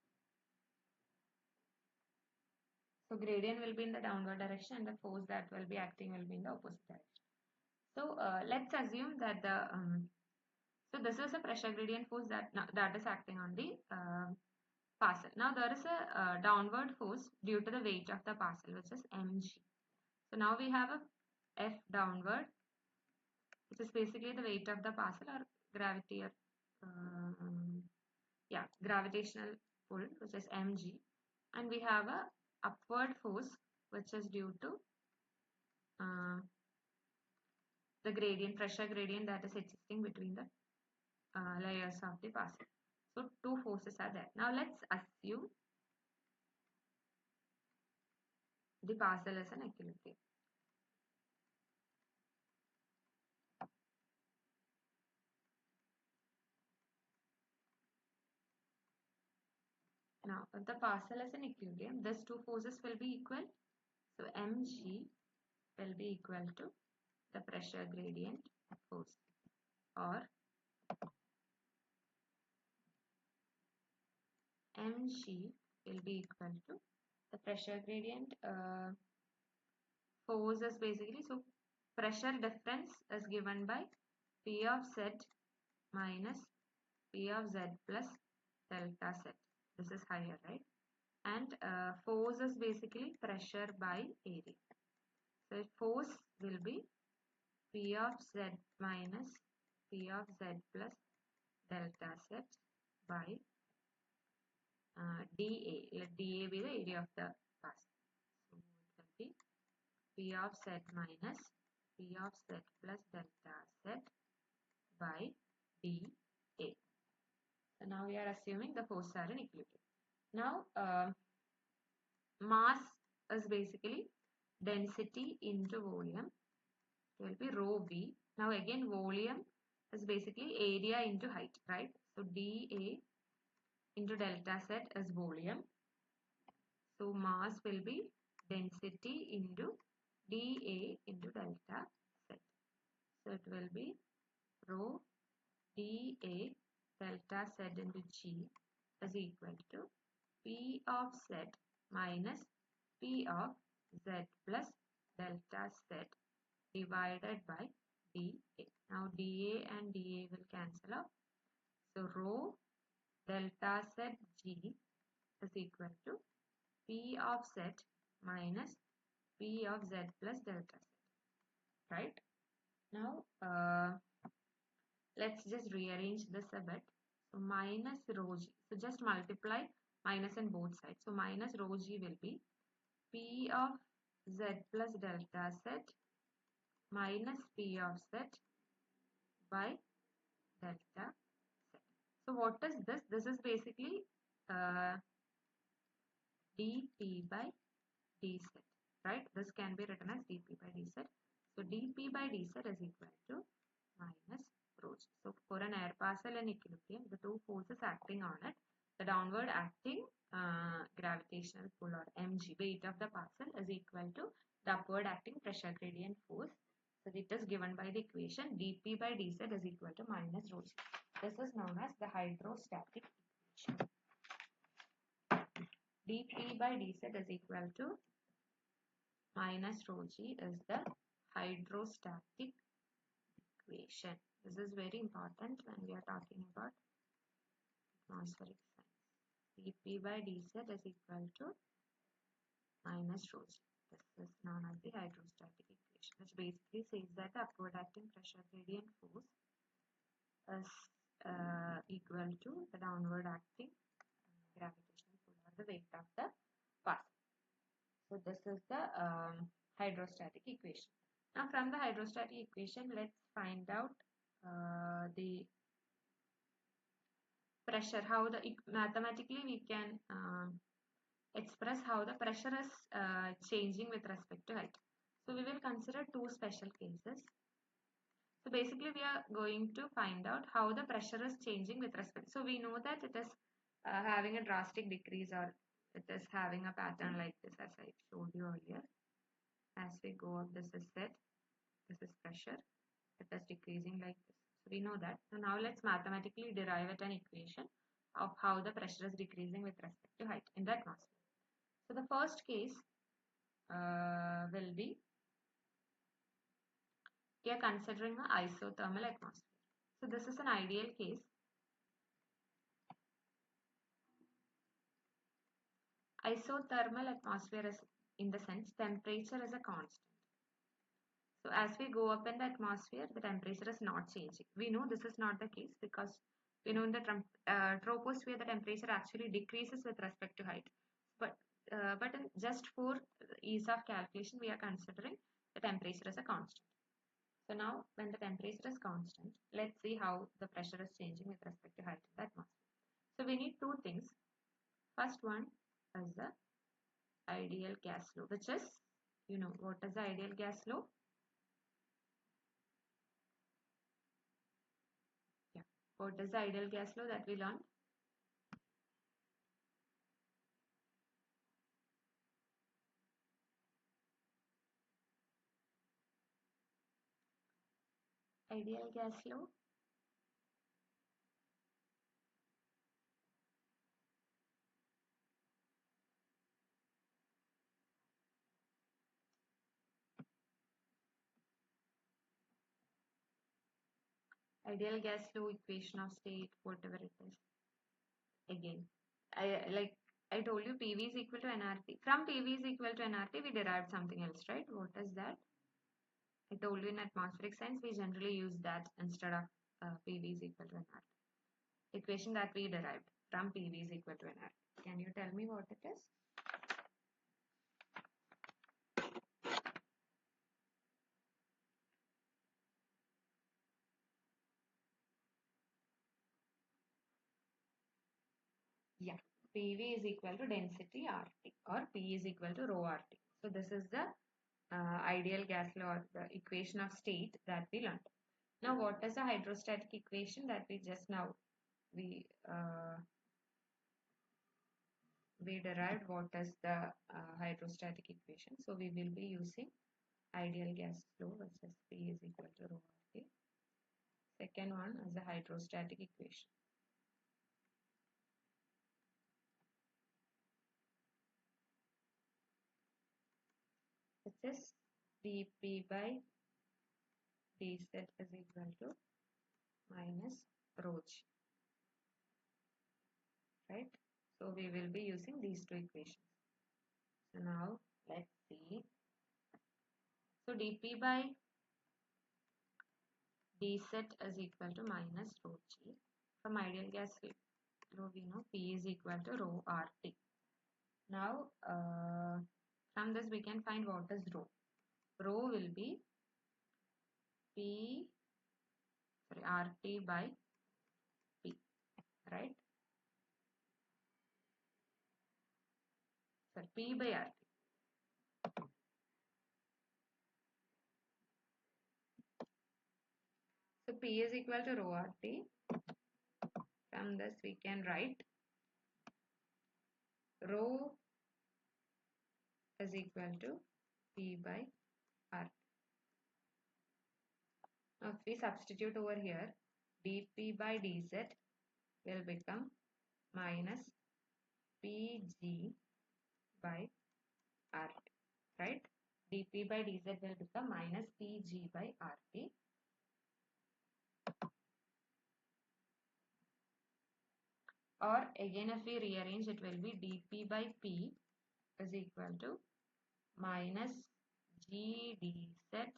So gradient will be in the downward direction and the force that will be acting will be in the opposite direction. So let's assume that so this is a pressure gradient force that is acting on the parcel. Now there is a downward force due to the weight of the parcel, which is mg. So now we have a F downward, which is basically the weight of the parcel or gravity or gravitational pull, which is mg, and we have a upward force which is due to the gradient, pressure gradient that is existing between the layers of the parcel. So two forces are there. Now let's assume the parcel is an equilibrium. Now if the parcel is an equilibrium, these two forces will be equal. So mg will be equal to the pressure gradient force, or mg will be equal to the pressure gradient force is basically, so pressure difference is given by P of Z minus P of Z plus delta Z. This is higher, right? And force is basically pressure by area. So force will be P of Z minus P of Z plus delta Z by dA. Let dA be the area of the parcel. So it will be P of Z minus P of Z plus delta Z by dA. So now we are assuming the forces are in equilibrium. Now mass is basically density into volume. It will be rho v. Now again volume is basically area into height, right? So dA into delta Z is volume. So mass will be density into dA into delta Z. So it will be rho dA delta Z into G. is equal to P of Z minus P of Z plus delta Z divided by dA. Now dA and dA will cancel out. So rho delta Z G is equal to P of Z minus P of Z plus delta Z. Right? Now let's just rearrange this a bit. So minus rho G. So just multiply minus on both sides. So minus rho G will be P of Z plus delta Z minus P of Z by delta Z. So what is this? This is basically dP by dZ, right? This can be written as dP by dZ. So dP by dZ is equal to minus rho G. So for an air parcel in equilibrium, the two forces acting on it, the downward acting gravitational pull or mg, weight of the parcel, is equal to the upward acting pressure gradient force. So it is given by the equation dP by dZ is equal to minus rho G. This is known as the hydrostatic equation. dP by dZ is equal to minus rho G is the hydrostatic equation. This is very important when we are talking about atmospheric science. dP by dZ is equal to minus rho G. This is known as the hydrostatic equation, which basically says that the upward acting pressure gradient force is equal to the downward acting gravitational pull or the weight of the parcel. So this is the hydrostatic equation. Now from the hydrostatic equation, let's find out the pressure, how the mathematically we can express how the pressure is changing with respect to height. So we will consider two special cases. So basically we are going to find out how the pressure is changing with respect. So we know that it is having a drastic decrease, or it is having a pattern like this as I showed you earlier. As we go up, this is Z, this is pressure, it is decreasing like this. So we know that. So now let's mathematically derive an equation of how the pressure is decreasing with respect to height in the atmosphere. So the first case will be, we are considering an isothermal atmosphere. So this is an ideal case. Isothermal atmosphere is, in the sense, temperature is a constant. So as we go up in the atmosphere, the temperature is not changing. We know this is not the case because we know in the troposphere the temperature actually decreases with respect to height. But just for ease of calculation, we are considering the temperature as a constant. So now when the temperature is constant, let's see how the pressure is changing with respect to height in the atmosphere. So we need two things. First one is the ideal gas law, which is, you know, what is the ideal gas law? Yeah. What is the ideal gas law that we learned? Ideal gas law. Ideal gas law, equation of state, whatever it is. Again, I told you PV is equal to nRT. From PV is equal to nRT, we derived something else, right? What is that? I told you in atmospheric science, we generally use that instead of PV is equal to nRT. Equation that we derived from PV is equal to nRT. Can you tell me what it is? Yeah, PV is equal to density RT, or P is equal to rho RT. So this is the ideal gas law, or the equation of state that we learned. Now what is the hydrostatic equation that we just now we derived? What is the hydrostatic equation? So we will be using ideal gas flow, which is P is equal to rho RT. Second one is the hydrostatic equation. is dP by dz is equal to minus rho g, right? So we will be using these two equations. So now let's see. So dP by dz is equal to minus rho g. From ideal gas flow we know P is equal to rho RT. Now from this we can find what is rho. Rho will be RT by P, right? So P by RT. So P is equal to rho RT. From this we can write rho is equal to P by RT. Now if we substitute over here, dP by dz will become minus Pg by RT, right? dP by dz will become minus Pg by RT. Or again if we rearrange, it will be dP by P is equal to minus G dz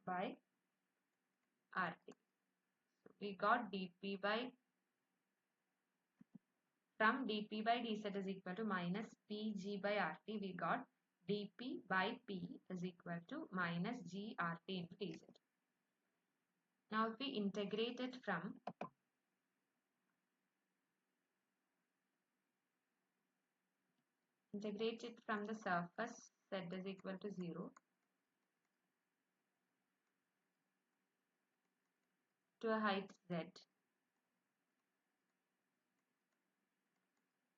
by RT. So we got dP by, from dP by dz is equal to minus Pg by RT, we got dP by P is equal to minus G RT into dz. Now if we integrate it from the surface z is equal to 0 to a height z,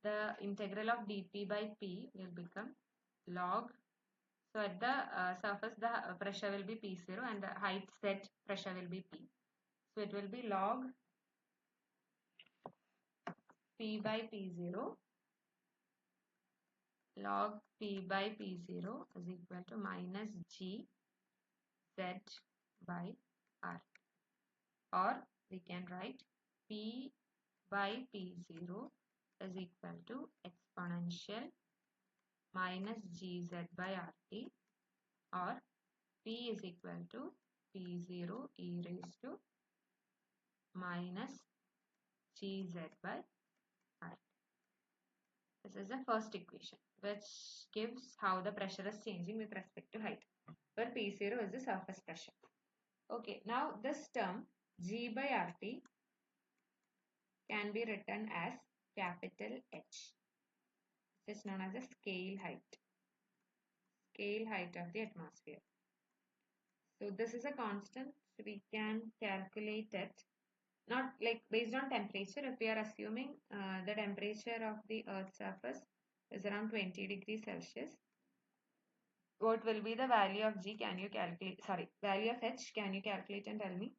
the integral of dP by P will become log. So at the surface the pressure will be P0 and the height z pressure will be P. So it will be log P by P0, log P by P0 is equal to minus G Z by R. Or we can write P by P0 is equal to exponential minus Gz by RT, or P is equal to P0 e raised to minus Gz by RT. This is the first equation which gives how the pressure is changing with respect to height, where P0 is the surface pressure. Okay, now this term G by RT can be written as capital H. This is known as the scale height of the atmosphere. So this is a constant, so we can calculate it, not like based on temperature. If we are assuming the temperature of the Earth's surface is around 20 degrees Celsius, what will be the value of G? Can you calculate? Sorry, value of H? Can you calculate and tell me?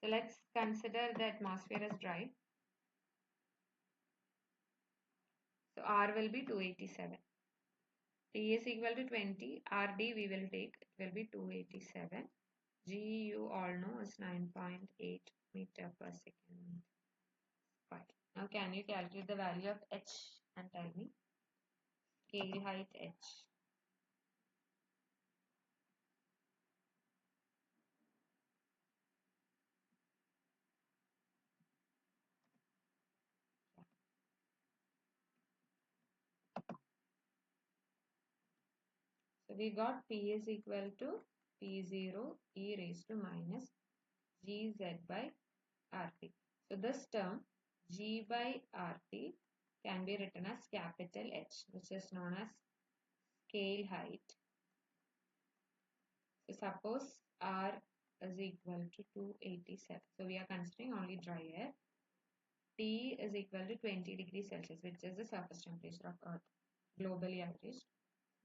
So let's consider the atmosphere as dry. So R will be 287. T is equal to 20. RD we will take. It will be 287. G you all know is 9.8 meter per second. Fine. Now can you calculate the value of H and tell me? Scale height H. So we got P is equal to P0 e raised to minus Gz by RT. So this term G by RT can be written as capital H, which is known as scale height. So suppose R is equal to 287. So we are considering only dry air. T is equal to 20 degrees Celsius, which is the surface temperature of Earth, globally averaged.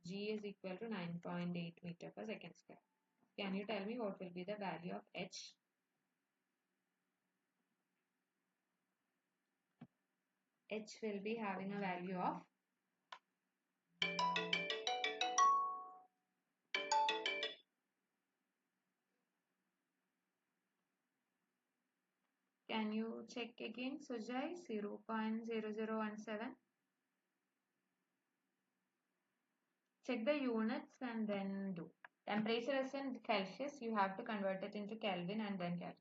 G is equal to 9.8 meter per second square. Can you tell me what will be the value of H? H will be having a value of Can you check again, Sujay? 0.0017. Check the units and then do. Temperature is in Celsius. You have to convert it into Kelvin and then calculate.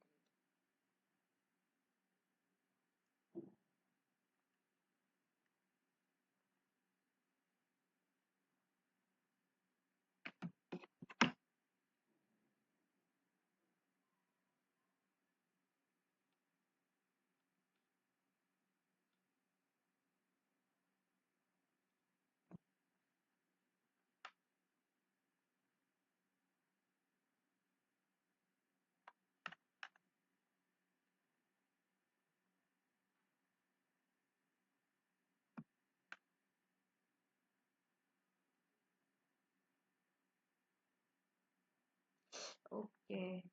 Okay.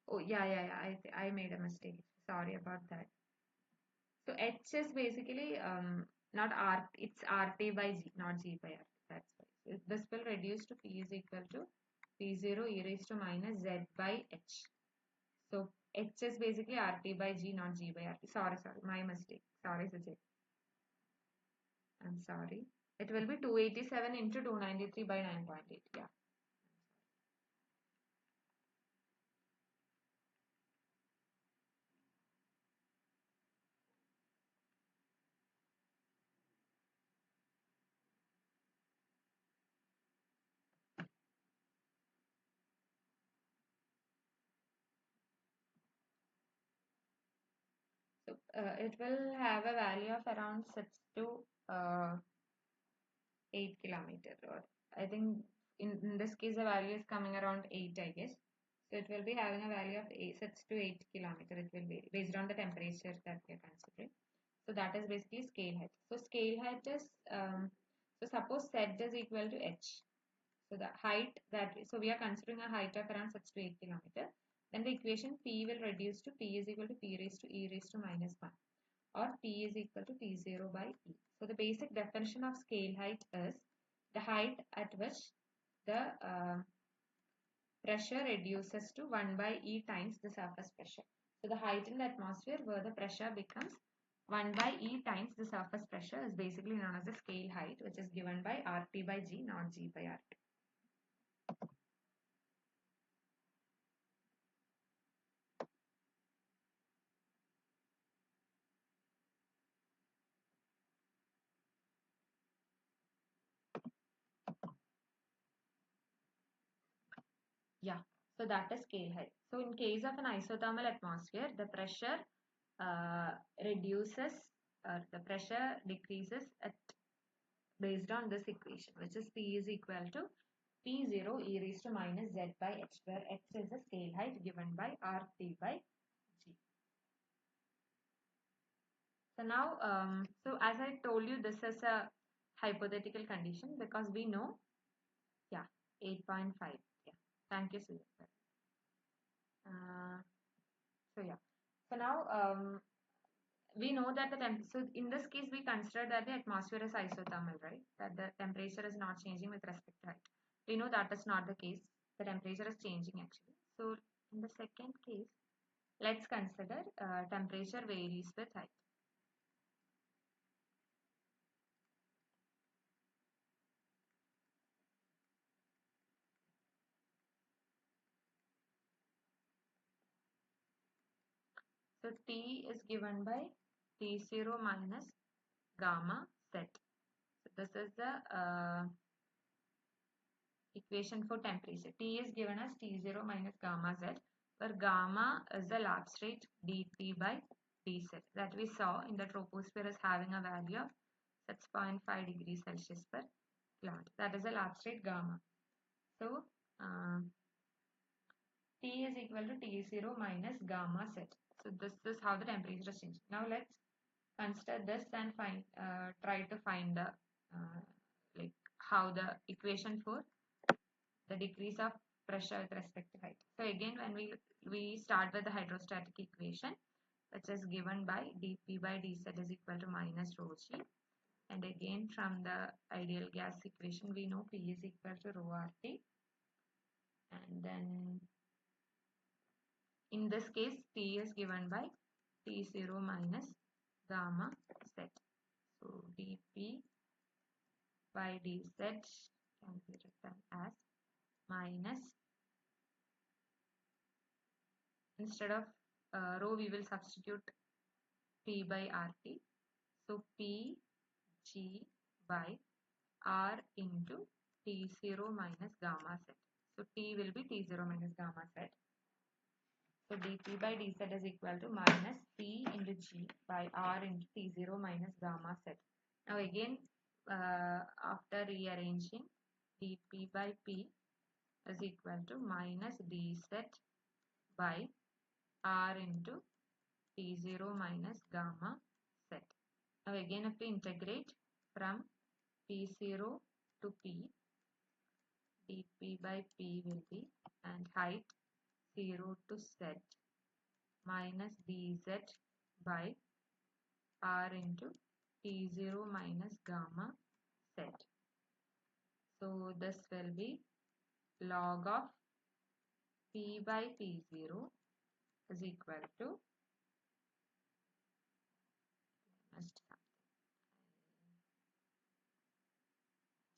Oh, yeah. I made a mistake. Sorry about that. So H is basically not R, it's RT by G, not G by RT. That's why. So this will reduce to P is equal to P0 e raised to minus Z by H. So H is basically RT by G, not G by RT. Sorry, my mistake. Sorry, Sujay. I'm sorry. It will be 287 into 293 by 9.8. Yeah. So it will have a value of around 6 to 8 kilometer, or I think in this case the value is coming around 8, I guess. So it will be having a value of 6 to 8 kilometer. It will be based on the temperature that we are considering. So that is basically scale height. So scale height is so suppose Z is equal to H. So the height that so we are considering a height of around 6 to 8 kilometer. Then the equation P will reduce to P is equal to P raised to E raised to minus 1, or P is equal to P0 by E. So the basic definition of scale height is the height at which the pressure reduces to 1 by E times the surface pressure. So the height in the atmosphere where the pressure becomes 1 by E times the surface pressure is basically known as the scale height, which is given by RT by G, not G by RT. Yeah, so that is scale height. So in case of an isothermal atmosphere, the pressure uh, reduces or the pressure decreases at based on this equation, which is P is equal to P0 e raised to minus Z by H, where H is the scale height given by RT by G. So now, so as I told you, this is a hypothetical condition because we know, yeah, 8.5. Yeah, thank you, Sujit. So yeah, so now we know that so in this case we consider that the atmosphere is isothermal, right? That the temperature is not changing with respect to height. We know that is not the case. The temperature is changing actually. So in the second case, let's consider temperature varies with height. So T is given by T0 minus gamma Z. So this is the equation for temperature. T is given as T0 minus gamma Z, where gamma is the lapse rate dT by dZ that we saw in the troposphere is having a value of 6.5 degrees Celsius per kilometer. That is the lapse rate gamma. So T is equal to T0 minus gamma Z. So this is how the temperature is changing. Now let's consider this and try to find the like how the equation for the decrease of pressure with respect to height. So again, when we start with the hydrostatic equation, which is given by dP by dZ is equal to minus rho g, and again from the ideal gas equation we know P is equal to rho RT, and then in this case T is given by T0 minus gamma z. So dP by dz can be written as minus, instead of rho we will substitute P by RT. So P G by R into T0 minus gamma z. So T will be T0 minus gamma z. So dP by dz is equal to minus P into G by R into T0 minus gamma z. Now again, after rearranging, dP by P is equal to minus dz by R into T0 minus gamma z. Now again, if we integrate from P0 to P, dP by P will be, and height 0 to z minus dz by R into T0 minus gamma z. So this will be log of P by P0 is equal to,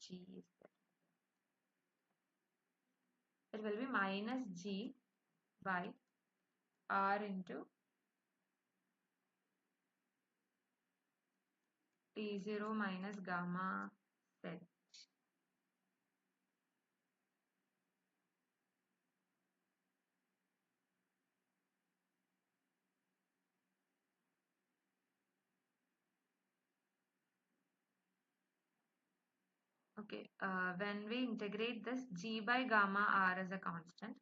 G is there. It will be minus G by R into T0 minus gamma z. Okay, when we integrate this, G by gamma R is a constant.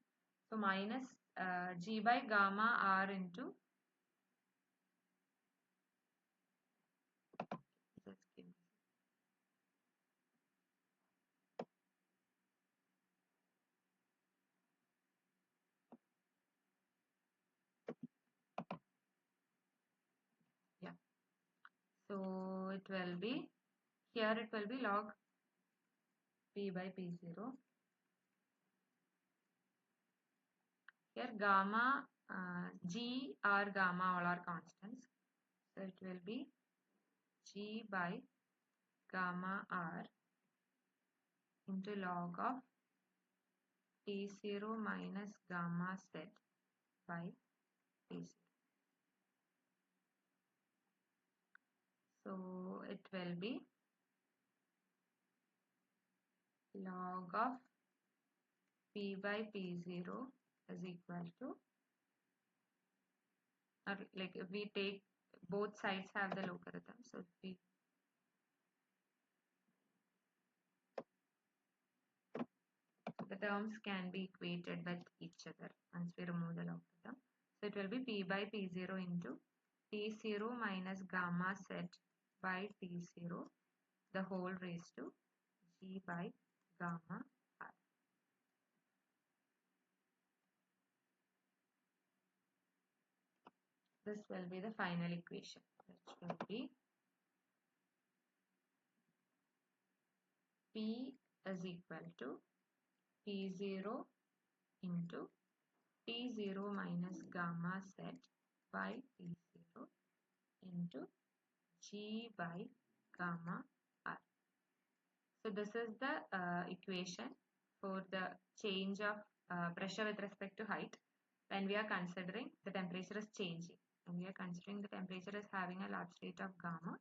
So minus G by gamma R into, just give me, yeah. So it will be, here it will be log P by P0. Here gamma, G, R, gamma all are constants. So it will be G by gamma R into log of T0 minus gamma z by T0. So it will be log of P by P0 is equal to, or like if we take both sides have the logarithm, so if we, the terms can be equated with each other once we remove the logarithm. So it will be P by P0 into T0 minus gamma z by T0, the whole raised to G by gamma R. This will be the final equation, which will be P is equal to P0 into T0 minus gamma z by T0 into G by gamma R. So this is the equation for the change of pressure with respect to height when we are considering the temperature is changing. When we are considering the temperature is having a large rate of gamma,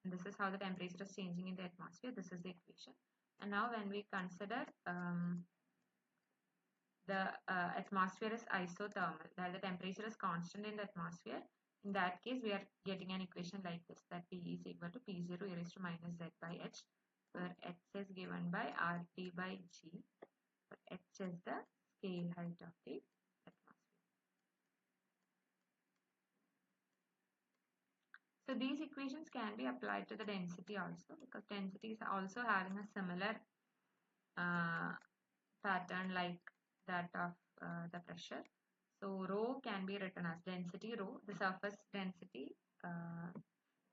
and this is how the temperature is changing in the atmosphere. This is the equation. And now when we consider the atmosphere is isothermal, that the temperature is constant in the atmosphere, in that case we are getting an equation like this, that P is equal to P0 e raised to minus Z by H, where H is given by RT by G, where H is the scale height of the atmosphere. So these equations can be applied to the density also, because density is also having a similar pattern like that of the pressure. So rho can be written as density rho, the surface density.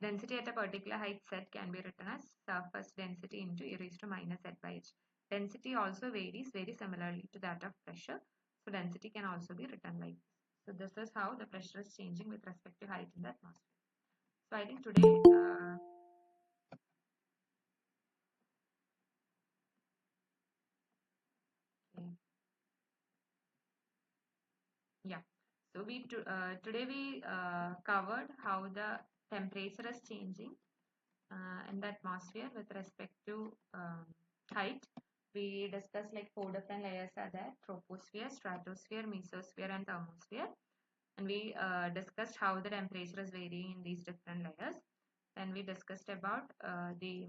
Density at a particular height z can be written as surface density into e raised to minus z by h. Density also varies very similarly to that of pressure. So density can also be written like this. So this is how the pressure is changing with respect to height in the atmosphere. So I think today, okay, yeah. So today we covered how the temperature is changing in the atmosphere with respect to height. We discussed like 4 different layers are there: troposphere, stratosphere, mesosphere, and thermosphere. And we discussed how the temperature is varying in these different layers. Then we discussed about the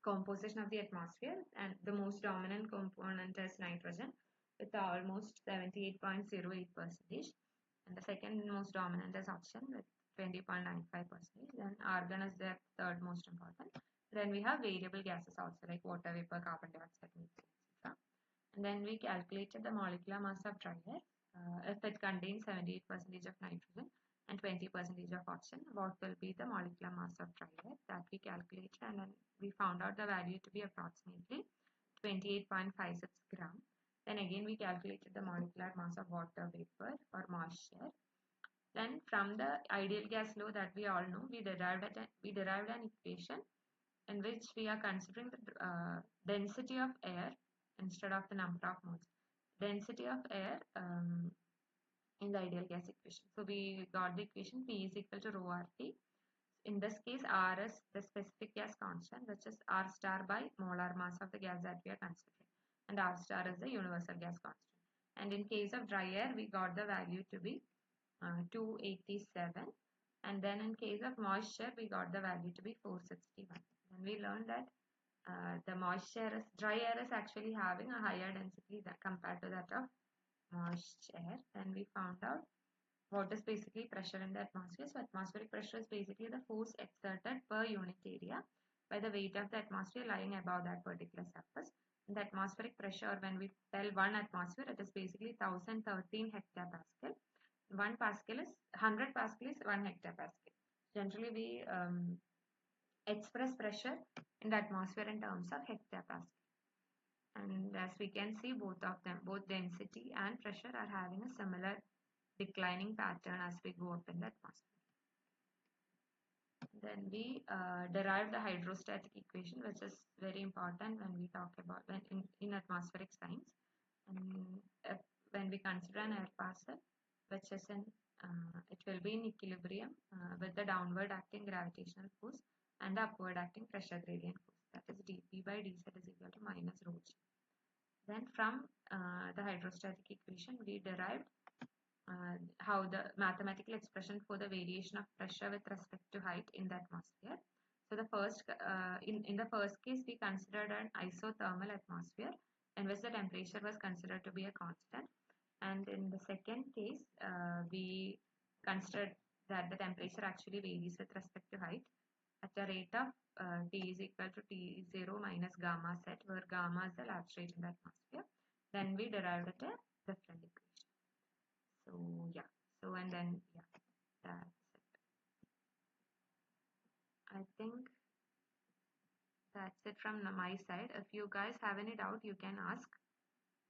composition of the atmosphere, and the most dominant component is nitrogen with almost 78.08 percentage, and the second most dominant is oxygen with 20.95 percentage. Then argon is the third most important. Then we have variable gases also like water vapor, carbon dioxide, methane, etc. And then we calculated the molecular mass of dry air. If it contains 78 percentage of nitrogen and 20 percentage of oxygen, what will be the molecular mass of dry air? That we calculated, and then we found out the value to be approximately 28.56 gram. Then again we calculated the molecular mass of water vapor or moisture. Then from the ideal gas law that we all know, we derived an equation in which we are considering the density of air instead of the number of moles. Density of air in the ideal gas equation. So we got the equation P is equal to rho RT. In this case, R is the specific gas constant, which is R star by molar mass of the gas that we are considering, and R star is the universal gas constant. And in case of dry air, we got the value to be 287, and then in case of moisture, we got the value to be 461. Then we learned that dry air is actually having a higher density compared to that of moist air. Then we found out what is basically pressure in the atmosphere. So atmospheric pressure is basically the force exerted per unit area by the weight of the atmosphere lying above that particular surface. And the atmospheric pressure, when we tell 1 atmosphere, it is basically 1013 hectopascal. 100 pascal is 1 hectopascal. Generally, we express pressure in the atmosphere in terms of hectopascal. And as we can see, both of them, both density and pressure, are having a similar declining pattern as we go up in the atmosphere. Then we derive the hydrostatic equation, which is very important when we talk about in atmospheric science. And when we consider an air parcel, which is it will be in equilibrium with the downward acting gravitational force and the upward acting pressure gradient force. That is dP by dz is equal to minus rho g. Then from the hydrostatic equation, we derived how the mathematical expression for the variation of pressure with respect to height in the atmosphere. So the first, in the first case, we considered an isothermal atmosphere in which the temperature was considered to be a constant. And in the second case, we considered that the temperature actually varies with respect to height at a rate of T is equal to T0 minus gamma set, where gamma is the lapse rate in the atmosphere. Then we derived it a different equation. So yeah, so and then yeah, that's it. I think that's it from my side. If you guys have any doubt, you can ask.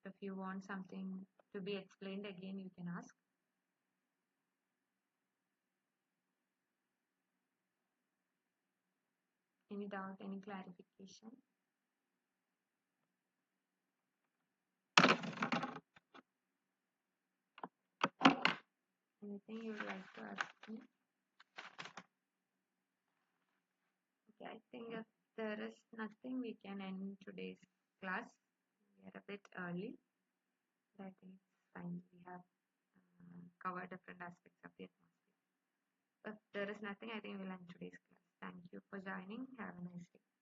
If you want something to be explained again, you can ask. Any doubt, any clarification? Anything you would like to ask me? Okay, I think if there is nothing, we can end today's class. We are a bit early, but I think it's fine. We have covered different aspects of the atmosphere. If there is nothing, I think we'll end today's class. Thank you for joining. Have a nice day.